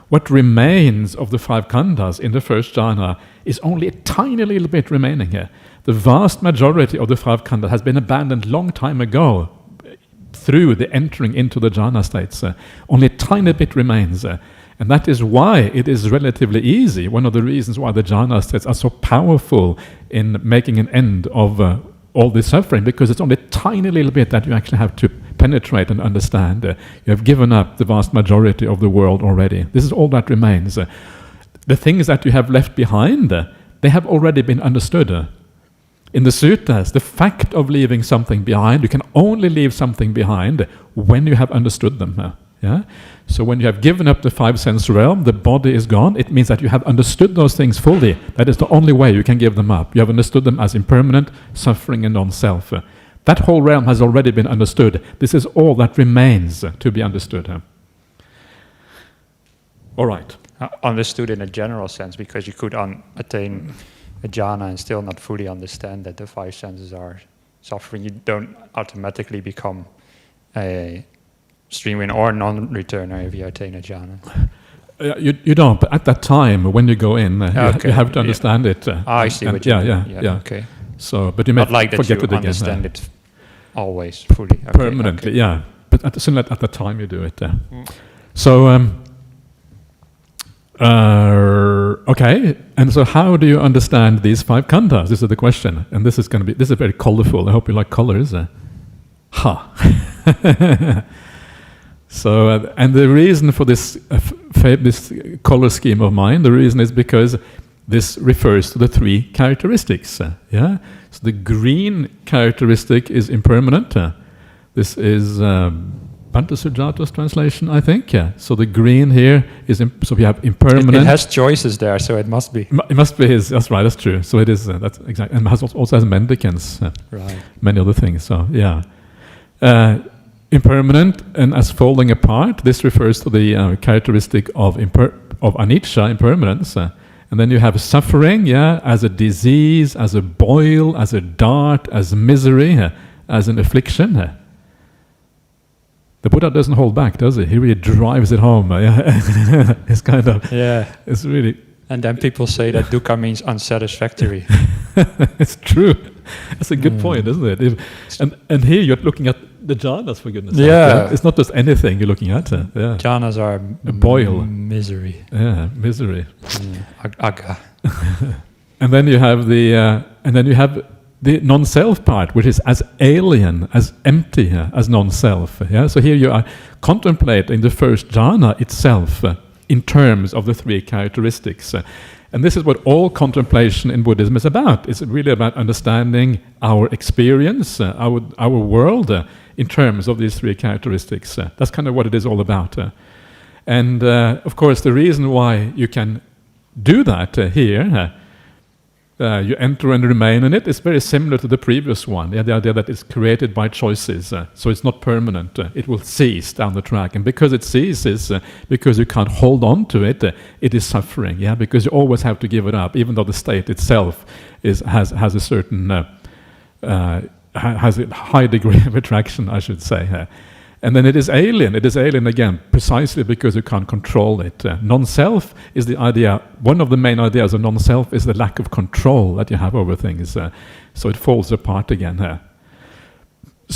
What remains of the 5 khandhas in the first jhana is only a tiny little bit remaining here. The vast majority of the 5 khandhas has been abandoned long time ago through the entering into the jhana states. Only a tiny bit remains. And that is why it is relatively easy. One of the reasons why the jhana states are so powerful in making an end of all this suffering, because it's only a tiny little bit that you actually have to penetrate and understand. You have given up the vast majority of the world already. This is all that remains. The things that you have left behind, they have already been understood. In the suttas, the fact of leaving something behind, you can only leave something behind when you have understood them. Yeah? So when you have given up the 5 sense realm, the body is gone, it means that you have understood those things fully. That is the only way you can give them up. You have understood them as impermanent, suffering, and non-self. That whole realm has already been understood. This is all that remains to be understood. All right. Understood in a general sense, because you could attain a jhana and still not fully understand that the 5 senses are suffering. You don't automatically become a streaming or non-returner if you attain a jhana. You don't, but at that time when you go in, you have to understand it. I see what you mean. Yeah. Okay. So, but you may not like forget that you it understand it always fully. Okay, permanently, yeah. But at the time you do it. So, okay. And so, how do you understand these 5 khandhas? This is the question, and this is very colorful. I hope you like colors. So, and the reason for this this color scheme of mine, the reason is because this refers to the three characteristics. Yeah. So the green characteristic is impermanent. This is Bhante Sujata's translation, I think. Yeah. So the green here is so we have impermanent. It has choices there, so it must be. It must be his. That's right. That's true. So it is. That's exactly. And also has mendicants. Right. Many other things. So yeah. Impermanent and as falling apart. This refers to the characteristic of anicca, impermanence. And then you have suffering, as a disease, as a boil, as a dart, as misery, as an affliction. The Buddha doesn't hold back, does he? He really drives it home. It's kind of, it's really... And then people say that dukkha means unsatisfactory. It's true. That's a good point, isn't it? And here you're looking at the jhanas, for goodness sake. Yeah. It's not just anything you're looking at. Jhanas are a boil. Misery. Yeah, misery. Agga. And then you have the non-self part, which is as alien, as empty, as non-self. Yeah. So here you are contemplating the first jhana itself in terms of the three characteristics. And this is what all contemplation in Buddhism is about. It's really about understanding our experience, our world, in terms of these three characteristics. That's kind of what it is all about. And of course, the reason why you can do that here, you enter and remain in it, is very similar to the previous one. The idea that it's created by choices, so it's not permanent. It will cease down the track, and because it ceases, because you can't hold on to it, it is suffering. Yeah, because you always have to give it up, even though the state itself has a certain has a high degree of attraction, I should say. And then it is alien. It is alien again, precisely because you can't control it. Non-self is the idea. One of the main ideas of non-self is the lack of control that you have over things. So it falls apart again.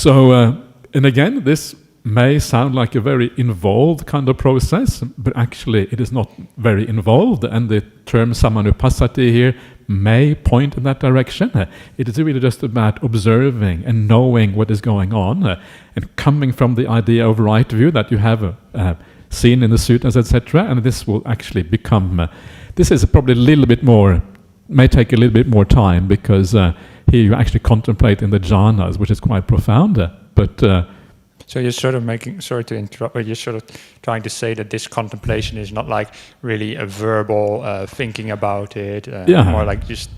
And again, this may sound like a very involved kind of process, but actually it is not very involved. And the term samanupassati here may point in that direction. It is really just about observing and knowing what is going on, and coming from the idea of right view that you have seen in the suttas, etc. And this will actually become, this is probably a little bit more, may take a little bit more time, because here you actually contemplate in the jhanas, which is quite profound. So you're sort of sorry to interrupt, but you're sort of trying to say that this contemplation is not like really a verbal thinking about it, more like just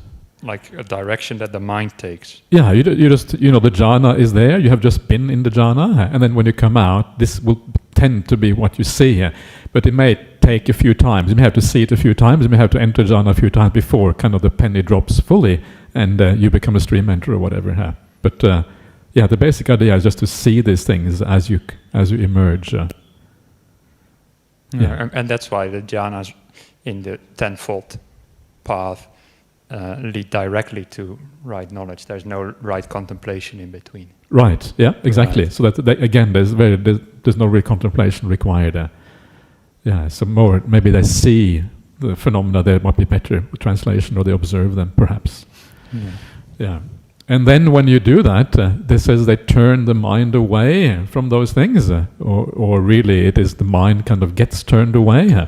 like a direction that the mind takes. Yeah, you just, the jhana is there, you have just been in the jhana, and then when you come out, this will tend to be what you see, but it may take a few times. You may have to see it a few times, you may have to enter jhana a few times before kind of the penny drops fully, and you become a stream enterer or whatever. But the basic idea is just to see these things as you emerge. And that's why the jhanas in the tenfold path lead directly to right knowledge. There's no right contemplation in between. Right. Yeah. Exactly. Right. So that again, there's no real contemplation required. So more maybe they see the phenomena. There might be better translation, or they observe them, perhaps. Yeah. And then when you do that, this says they turn the mind away from those things, or really it is the mind kind of gets turned away.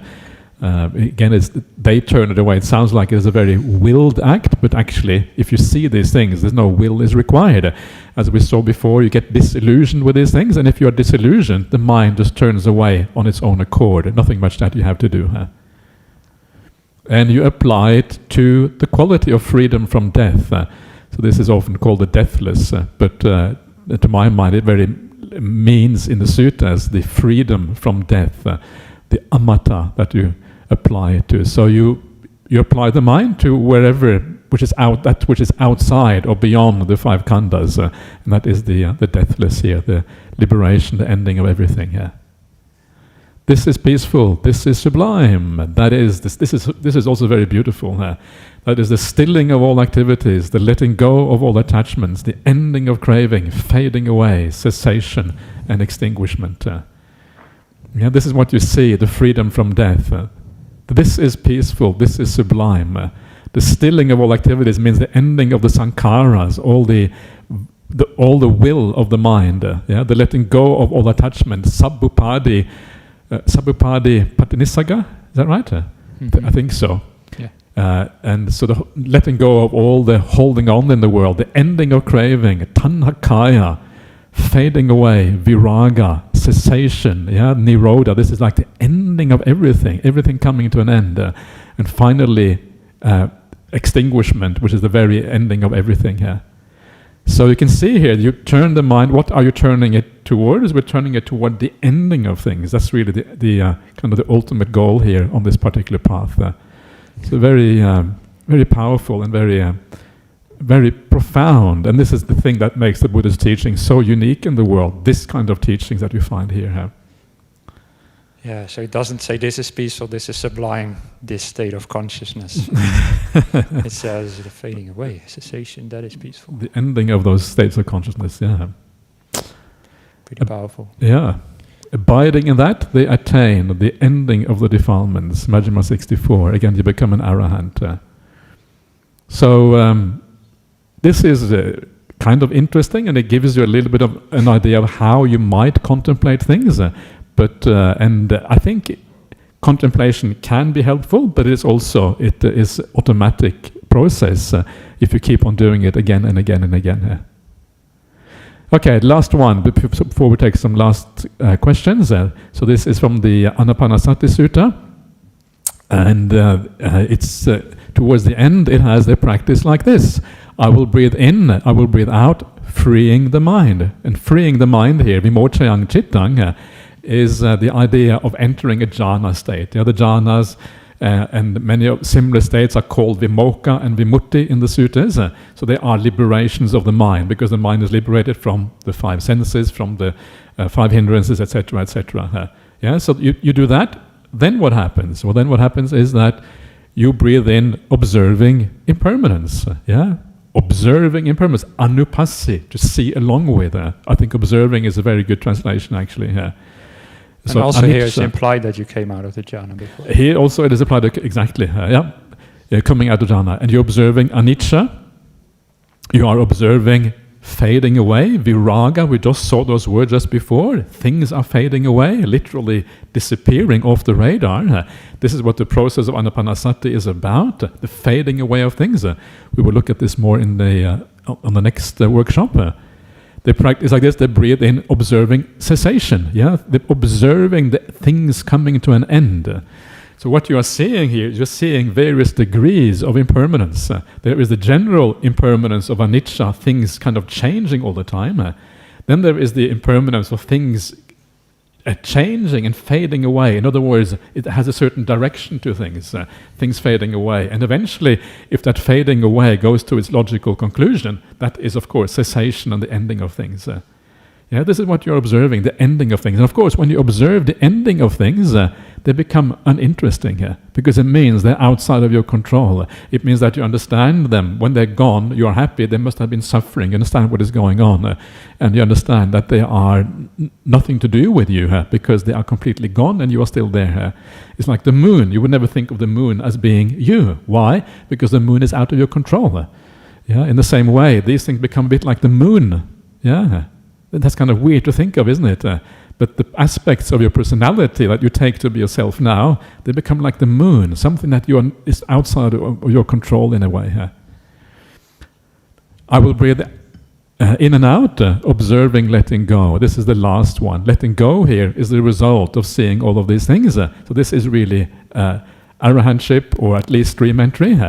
Again, they turn it away. It sounds like it is a very willed act, but actually, if you see these things, there's no will is required. As we saw before, you get disillusioned with these things, and if you're disillusioned, the mind just turns away on its own accord. Nothing much that you have to do. And you apply it to the quality of freedom from death. So this is often called the deathless, but to my mind it very means in the suttas the freedom from death, the amata that you apply it to. So you apply the mind to wherever which is outside or beyond the five khandhas, and that is the deathless here, the liberation, the ending of everything. This is peaceful. This is sublime. That is this is also very beautiful. That is the stilling of all activities, the letting go of all attachments, the ending of craving, fading away, cessation and extinguishment. This is what you see, the freedom from death. This is peaceful. This is sublime. The stilling of all activities means the ending of the sankharas, all the will of the mind. The letting go of all attachments, sabbupadi patinissaga, is that right? I think so. And so the letting go of all the holding on in the world, the ending of craving, tanhakaya, fading away, viraga, cessation, nirodha. This is like the ending of everything coming to an end. And finally, extinguishment, which is the very ending of everything here. So you can see here, you turn the mind, what are you turning it towards? We're turning it toward the ending of things. That's really the kind of the ultimate goal here on this particular path. So very, very powerful and very profound. And this is the thing that makes the Buddha's teaching so unique in the world, this kind of teachings that you find here. Yeah, so it doesn't say this is peaceful, this is sublime, this state of consciousness. It says the fading away, cessation, that is peaceful. The ending of those states of consciousness, Pretty powerful. Yeah. Abiding in that, they attain the ending of the defilements. Majjhima 64. Again, you become an arahant. So this is kind of interesting, and it gives you a little bit of an idea of how you might contemplate things. And I think contemplation can be helpful, but it is automatic process if you keep on doing it again and again and again. Okay, last one before we take some last questions. So this is from the Anapada Sutta, and it's towards the end. It has a practice like this: I will breathe in, I will breathe out, freeing the mind. And freeing the mind here, vimochayang chittang, is the idea of entering a jhana state. The jhanas and many similar states are called vimokkha and vimutti in the suttas. So they are liberations of the mind, because the mind is liberated from the five senses, from the five hindrances, etc., etc. So you do that, then what happens? Well, then what happens is that you breathe in observing impermanence. Observing impermanence, anupassi, to see along with. I think observing is a very good translation, actually. And So also anicca, here it's implied that you came out of the jhana before. Here also it is applied exactly. Coming out of jhana, and you're observing anicca. You are observing fading away, viraga. We just saw those words just before. Things are fading away, literally disappearing off the radar. This is what the process of anapanasati is about: the fading away of things. We will look at this more in the on the next workshop. They practice like this. They breathe in, observing cessation. They're observing the things coming to an end. So what you are seeing here, you're seeing various degrees of impermanence. There is the general impermanence of anicca, things kind of changing all the time. Then there is the impermanence of things changing and fading away. In other words, it has a certain direction to things, things fading away. And eventually, if that fading away goes to its logical conclusion, that is, of course, cessation and the ending of things. This is what you're observing, the ending of things. And of course, when you observe the ending of things, they become uninteresting, because it means they're outside of your control. It means that you understand them. When they're gone, you're happy. They must have been suffering. You understand what is going on. And you understand that they are nothing to do with you, because they are completely gone and you are still there. It's like the moon. You would never think of the moon as being you. Why? Because the moon is out of your control. In the same way, these things become a bit like the moon. That's kind of weird to think of, isn't it? But the aspects of your personality that you take to be yourself now, they become like the moon, something that is outside of your control in a way. I will breathe in and out, observing letting go. This is the last one. Letting go here is the result of seeing all of these things. So this is really arahantship, or at least stream entry.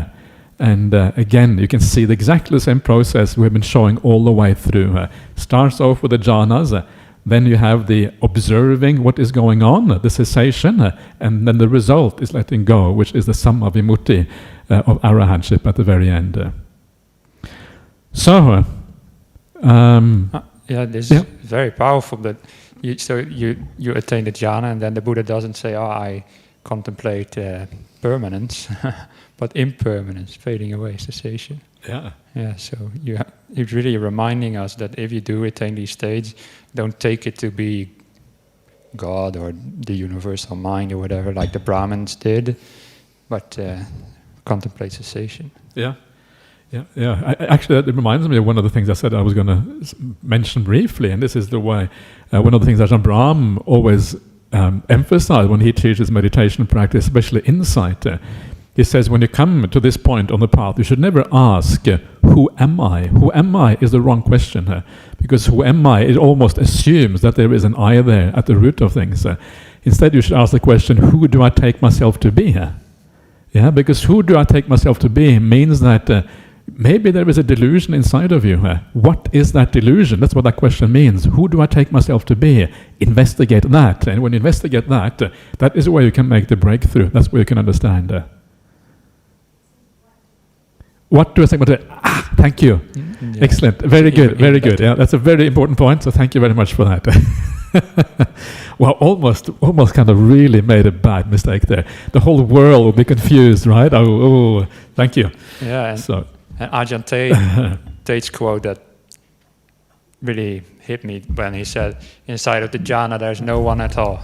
And again, you can see exactly the same process we've been showing all the way through. Starts off with the jhanas, then you have the observing what is going on, the cessation, and then the result is letting go, which is the summa vimutti of arahantship at the very end. So, this is very powerful. That you attain the jhana, and then the Buddha doesn't say, I contemplate permanence, but impermanence, fading away, cessation. So it's really reminding us that if you do attain these states, don't take it to be God or the universal mind or whatever, like the Brahmins did, but contemplate cessation. Actually, that reminds me of one of the things I said I was going to mention briefly, and this is the way one of the things Ajahn Brahm always emphasized when he teaches meditation practice, especially insight. he says when you come to this point on the path, you should never ask, who am I? Who am I is the wrong question, because who am I, it almost assumes that there is an I there at the root of things. Instead, you should ask the question, who do I take myself to be? Yeah, because who do I take myself to be means that maybe there is a delusion inside of you. What is that delusion? That's what that question means. Who do I take myself to be? Investigate that. And when you investigate that, that is where you can make the breakthrough. That's where you can understand. What do I think about it? Thank you. Yeah. Excellent. Very good. Very good. Yeah, that's a very important point. So thank you very much for that. Well, almost kind of really made a bad mistake there. The whole world will be confused, right? Oh, thank you. Yeah. And Ajahn Tate's quote that really hit me when he said, inside of the jhana there's no one at all.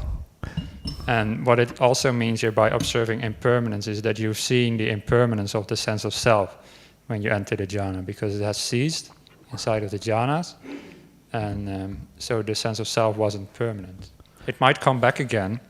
And what it also means here by observing impermanence is that you've seen the impermanence of the sense of self when you enter the jhana, because it has ceased inside of the jhanas, and so the sense of self wasn't permanent. It might come back again,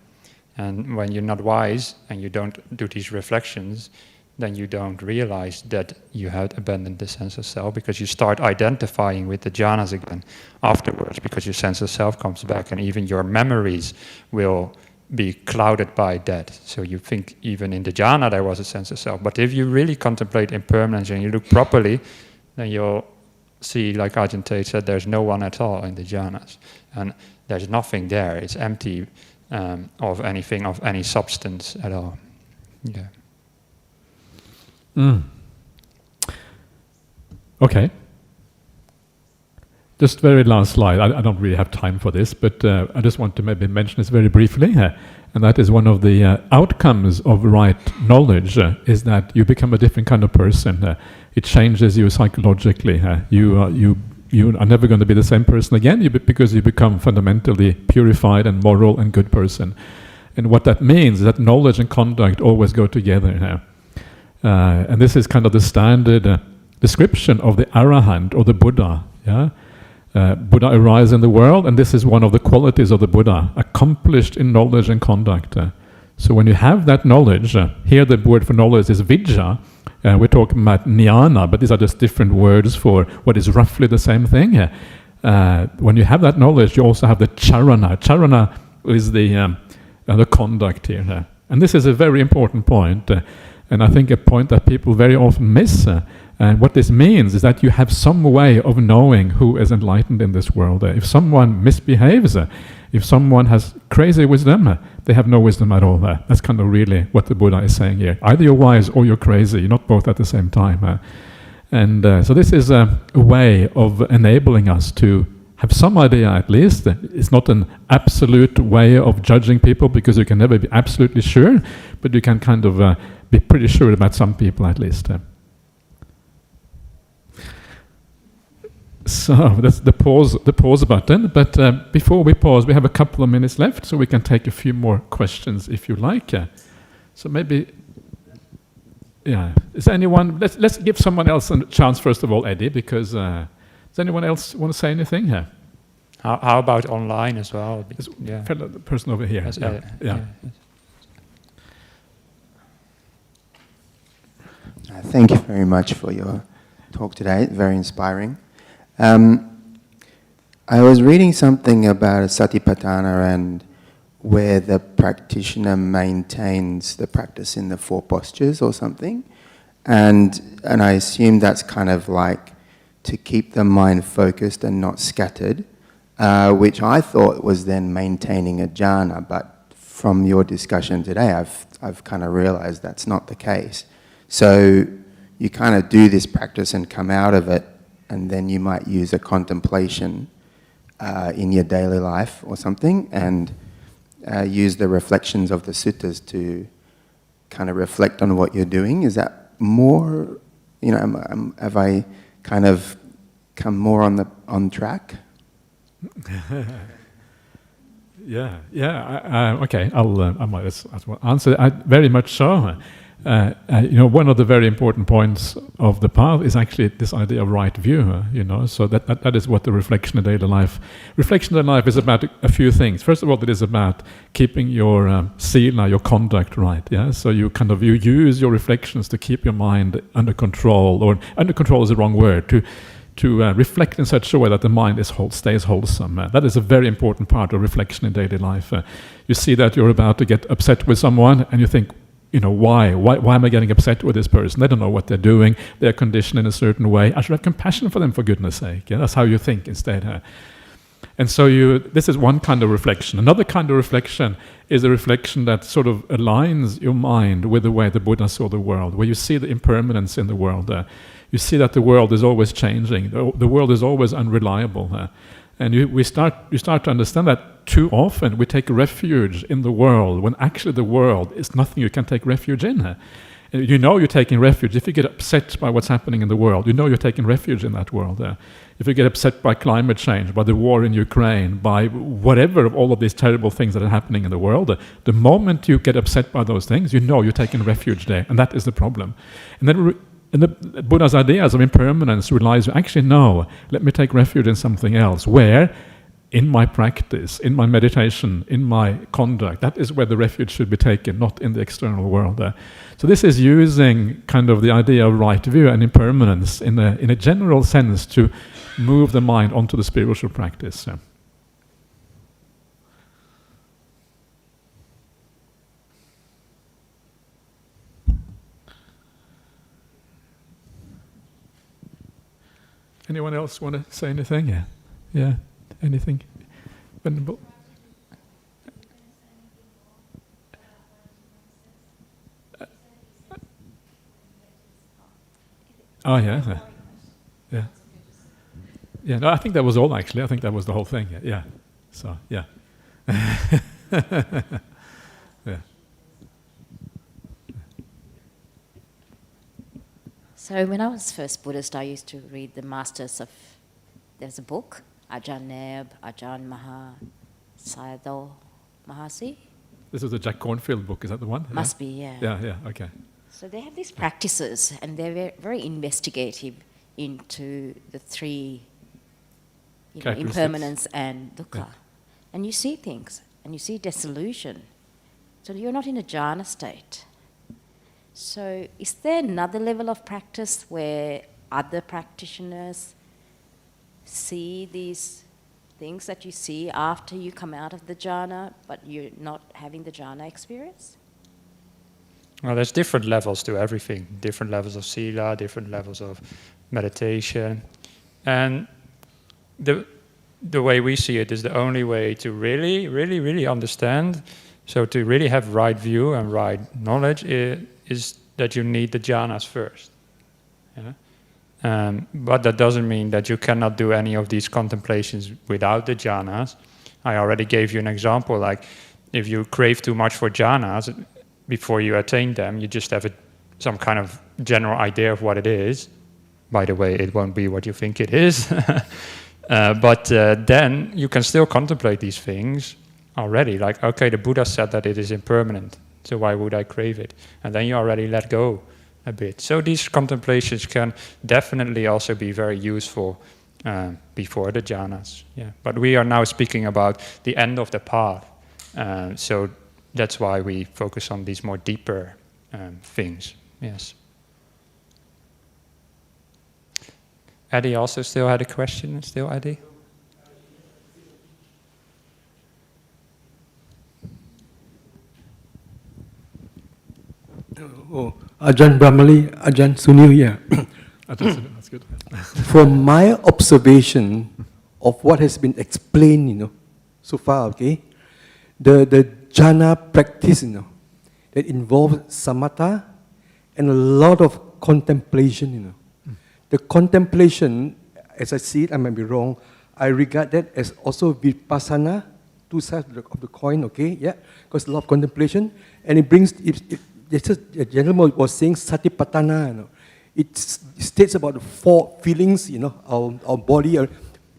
and when you're not wise and you don't do these reflections, then you don't realize that you had abandoned the sense of self, because you start identifying with the jhanas again afterwards, because your sense of self comes back, and even your memories will be clouded by that. So you think even in the jhana there was a sense of self. But if you really contemplate impermanence and you look properly, then you'll see, like Ajahn Tate said, there's no one at all in the jhanas. And there's nothing there. It's empty of anything, of any substance at all. Yeah. Okay. Just very last slide. I don't really have time for this, but I just want to maybe mention this very briefly. And that is one of the outcomes of right knowledge is that you become a different kind of person. It changes you psychologically. You are never going to be the same person again because you become fundamentally purified and moral and good person. And what that means is that knowledge and conduct always go together. And this is kind of the standard description of the Arahant or the Buddha. Yeah? Buddha arises in the world, and this is one of the qualities of the Buddha, accomplished in knowledge and conduct. So when you have that knowledge, here the word for knowledge is vidya. We're talking about jnana, but these are just different words for what is roughly the same thing. When you have that knowledge, you also have the charana. Charana is the conduct here. And this is a very important point, and I think a point that people very often miss. And what this means is that you have some way of knowing who is enlightened in this world. If someone misbehaves, if someone has crazy wisdom, they have no wisdom at all. That's kind of really what the Buddha is saying here. Either you're wise or you're crazy. You're not both at the same time. And so this is a way of enabling us to have some idea at least. It's not an absolute way of judging people, because you can never be absolutely sure, but you can kind of be pretty sure about some people at least. So that's the pause button. But before we pause, we have a couple of minutes left, so we can take a few more questions if you like. So maybe, yeah. Is anyone? Let's give someone else a chance first of all, Eddie, because does anyone else want to say anything here? How about online as well? Yeah. The person over here. Yeah. Thank you very much for your talk today. Very inspiring. I was reading something about a satipatthana and where the practitioner maintains the practice in the 4 postures or something, and I assume that's kind of like to keep the mind focused and not scattered, which I thought was then maintaining a jhana, but from your discussion today, I've kind of realized that's not the case. So you kind of do this practice and come out of it, and then you might use a contemplation in your daily life or something, and use the reflections of the suttas to kind of reflect on what you're doing. Is that more, have I kind of come more on track? Yeah. Okay, I might as well answer. Very much so. One of the very important points of the path is actually this idea of right view, so that is what the reflection in daily life. Reflection in daily life is about a few things. First of all, it is about keeping your sila, your conduct right, so you use your reflections to keep your mind under control, or under control is the wrong word, to reflect in such a way that the mind stays wholesome. That is a very important part of reflection in daily life. You see that you're about to get upset with someone, and you think, why am I getting upset with this person? They don't know what they're doing. They're conditioned in a certain way. I should have compassion for them, for goodness sake. That's how you think instead. And so this is one kind of reflection. Another kind of reflection is a reflection that sort of aligns your mind with the way the Buddha saw the world, where you see the impermanence in the world. You see that the world is always changing. The world is always unreliable. And you start to understand that too often we take refuge in the world when actually the world is nothing you can take refuge in. You're taking refuge. If you get upset by what's happening in the world, you're taking refuge in that world. If you get upset by climate change, by the war in Ukraine, by whatever of all of these terrible things that are happening in the world, the moment you get upset by those things, you're taking refuge there, and that is the problem. And then the Buddha's ideas of impermanence relies on, actually, no, let me take refuge in something else, where in my practice, in my meditation, in my conduct, that is where the refuge should be taken, not in the external world. So this is using kind of the idea of right view and impermanence in a general sense to move the mind onto the spiritual practice. Anyone else want to say anything? Yeah. Anything? Oh yeah. No, I think that was all actually. I think that was the whole thing. Yeah. So yeah. Yeah. So when I was first Buddhist, I used to read the masters of, there's a book, Ajahn Neb, Ajahn Sayadaw Mahasi. This was a Jack Cornfield book, is that the one? Must be, yeah. Yeah, okay. So they have these practices, and they're very, very investigative into the three, impermanence and dukkha. Yeah. And you see things, and you see dissolution. So you're not in a jhana state. So is there another level of practice where other practitioners see these things that you see after you come out of the jhana, but you're not having the jhana experience? Well, there's different levels to everything. Different levels of sila, different levels of meditation. And the way we see it is the only way to really, really, really understand. So to really have right view and right knowledge is that you need the jhanas first. Yeah? But that doesn't mean that you cannot do any of these contemplations without the jhanas. I already gave you an example, like if you crave too much for jhanas, before you attain them, you just have some kind of general idea of what it is. By the way, it won't be what you think it is. But then you can still contemplate these things already. Like, okay, the Buddha said that it is impermanent, so why would I crave it? And then you already let go a bit. So these contemplations can definitely also be very useful before the jhanas. Yeah. But we are now speaking about the end of the path. So that's why we focus on these more deeper things. Yes. Eddie also still had a question. Still, Eddie? Ajahn Brahmali, Ajahn Sunyo, yeah. Ajahn Sunyo, that's good. From my observation of what has been explained, so far, okay, the jhana practice, that involves samatha and a lot of contemplation, The contemplation, as I see it, I might be wrong, I regard that as also vipassana, two sides of the coin, okay, yeah, because a lot of contemplation, and it brings, a gentleman was saying satipatthana, it states about the four feelings, our body,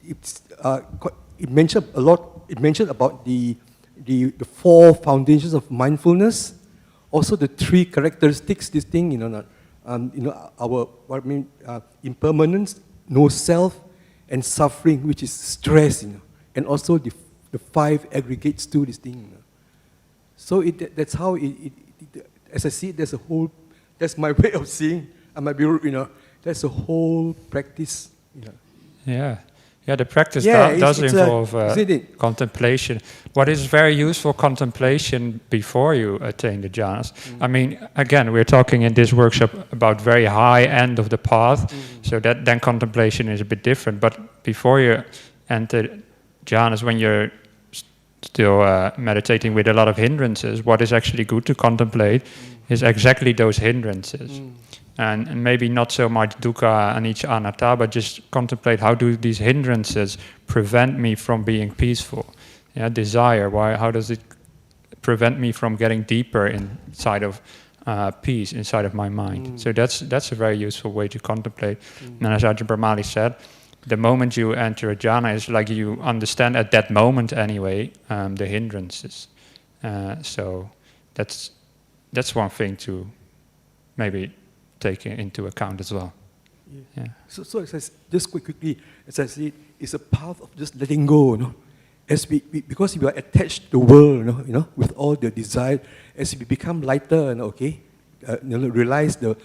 it mentioned a lot, it mentioned about the four foundations of mindfulness, Also the three characteristics, this thing, impermanence, no self, and suffering, which is stress, and also the five aggregates to this thing. So that's how as I see it, that's my way of seeing. I might be, that's a whole practice. Yeah, the practice does involve contemplation. What is very useful contemplation before you attain the jhanas? I mean, again, we're talking in this workshop about very high end of the path, so that then contemplation is a bit different. But before you enter jhanas, when you're still meditating with a lot of hindrances, what is actually good to contemplate is exactly those hindrances. And maybe not so much dukkha and each anatta, but just contemplate how do these hindrances prevent me from being peaceful. Yeah, desire, how does it prevent me from getting deeper inside of peace, inside of my mind? So that's a very useful way to contemplate. And as Ajahn Brahmali said, the moment you enter a jhana is like you understand at that moment anyway the hindrances. So that's one thing to maybe take into account as well. Yeah. So just quickly, as I said, it's a path of just letting go, As because we are attached to the world, with all the desire, as we become lighter, realize the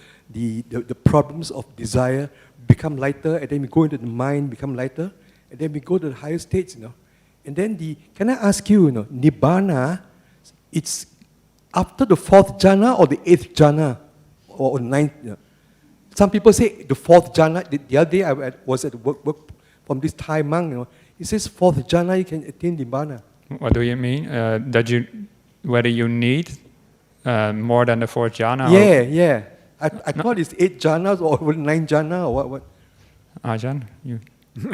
problems of desire, become lighter, and then we go into the mind, become lighter, and then we go to the higher states, And then can I ask you, Nibbana, it's after the fourth jhana or the eighth jhana? Or ninth. Some people say the fourth jhana. The other day I was at work from this Thai monk. He says fourth jhana you can attain nibbana. What do you mean? Whether you need more than the fourth jhana? Yeah. I thought it's 8 jhanas or 9 jhana or what? Ajahn, you. No,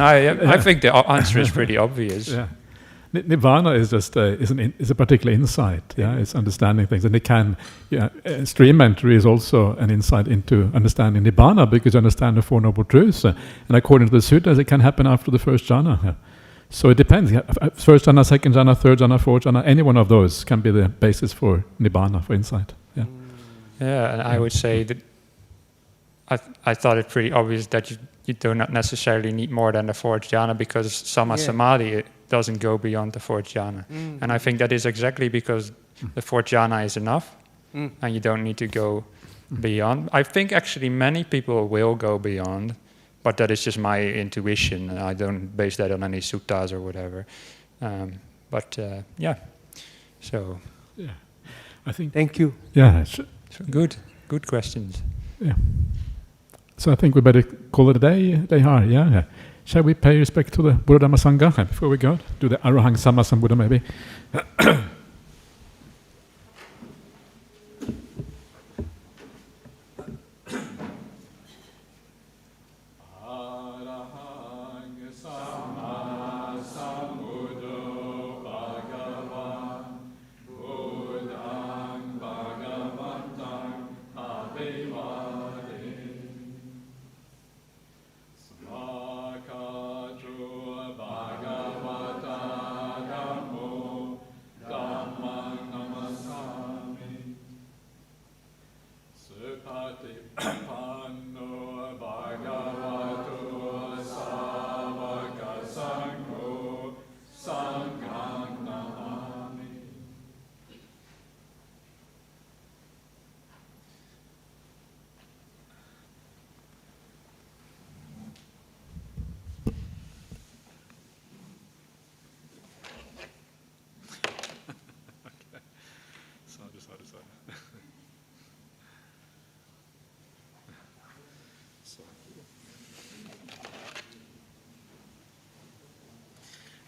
I think the answer is pretty obvious. Yeah. Nirvana is just is a particular insight. Yeah, it's understanding things, and it can. Stream entry is also an insight into understanding Nibbana because you understand the Four Noble Truths, and according to the Suttas, it can happen after the first jhana. Yeah. So it depends. First jhana, second jhana, third jhana, fourth jhana. Any one of those can be the basis for Nibbana, for insight. Yeah. Yeah, and I would say that I thought it pretty obvious that you do not necessarily need more than the fourth jhana because samadhi doesn't go beyond the fourth jhana. And I think that is exactly because the fourth jhana is enough and you don't need to go beyond. I think actually many people will go beyond, but that is just my intuition. And I don't base that on any suttas or whatever. Yeah. So. Yeah. I think. Thank you. Yeah. Good questions. Yeah. So I think we better call it a day. They are, yeah. Shall we pay respect to the Buddha Dhamma Sangha before we go? Do the Arahang Sammasambuddha maybe?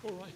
All right.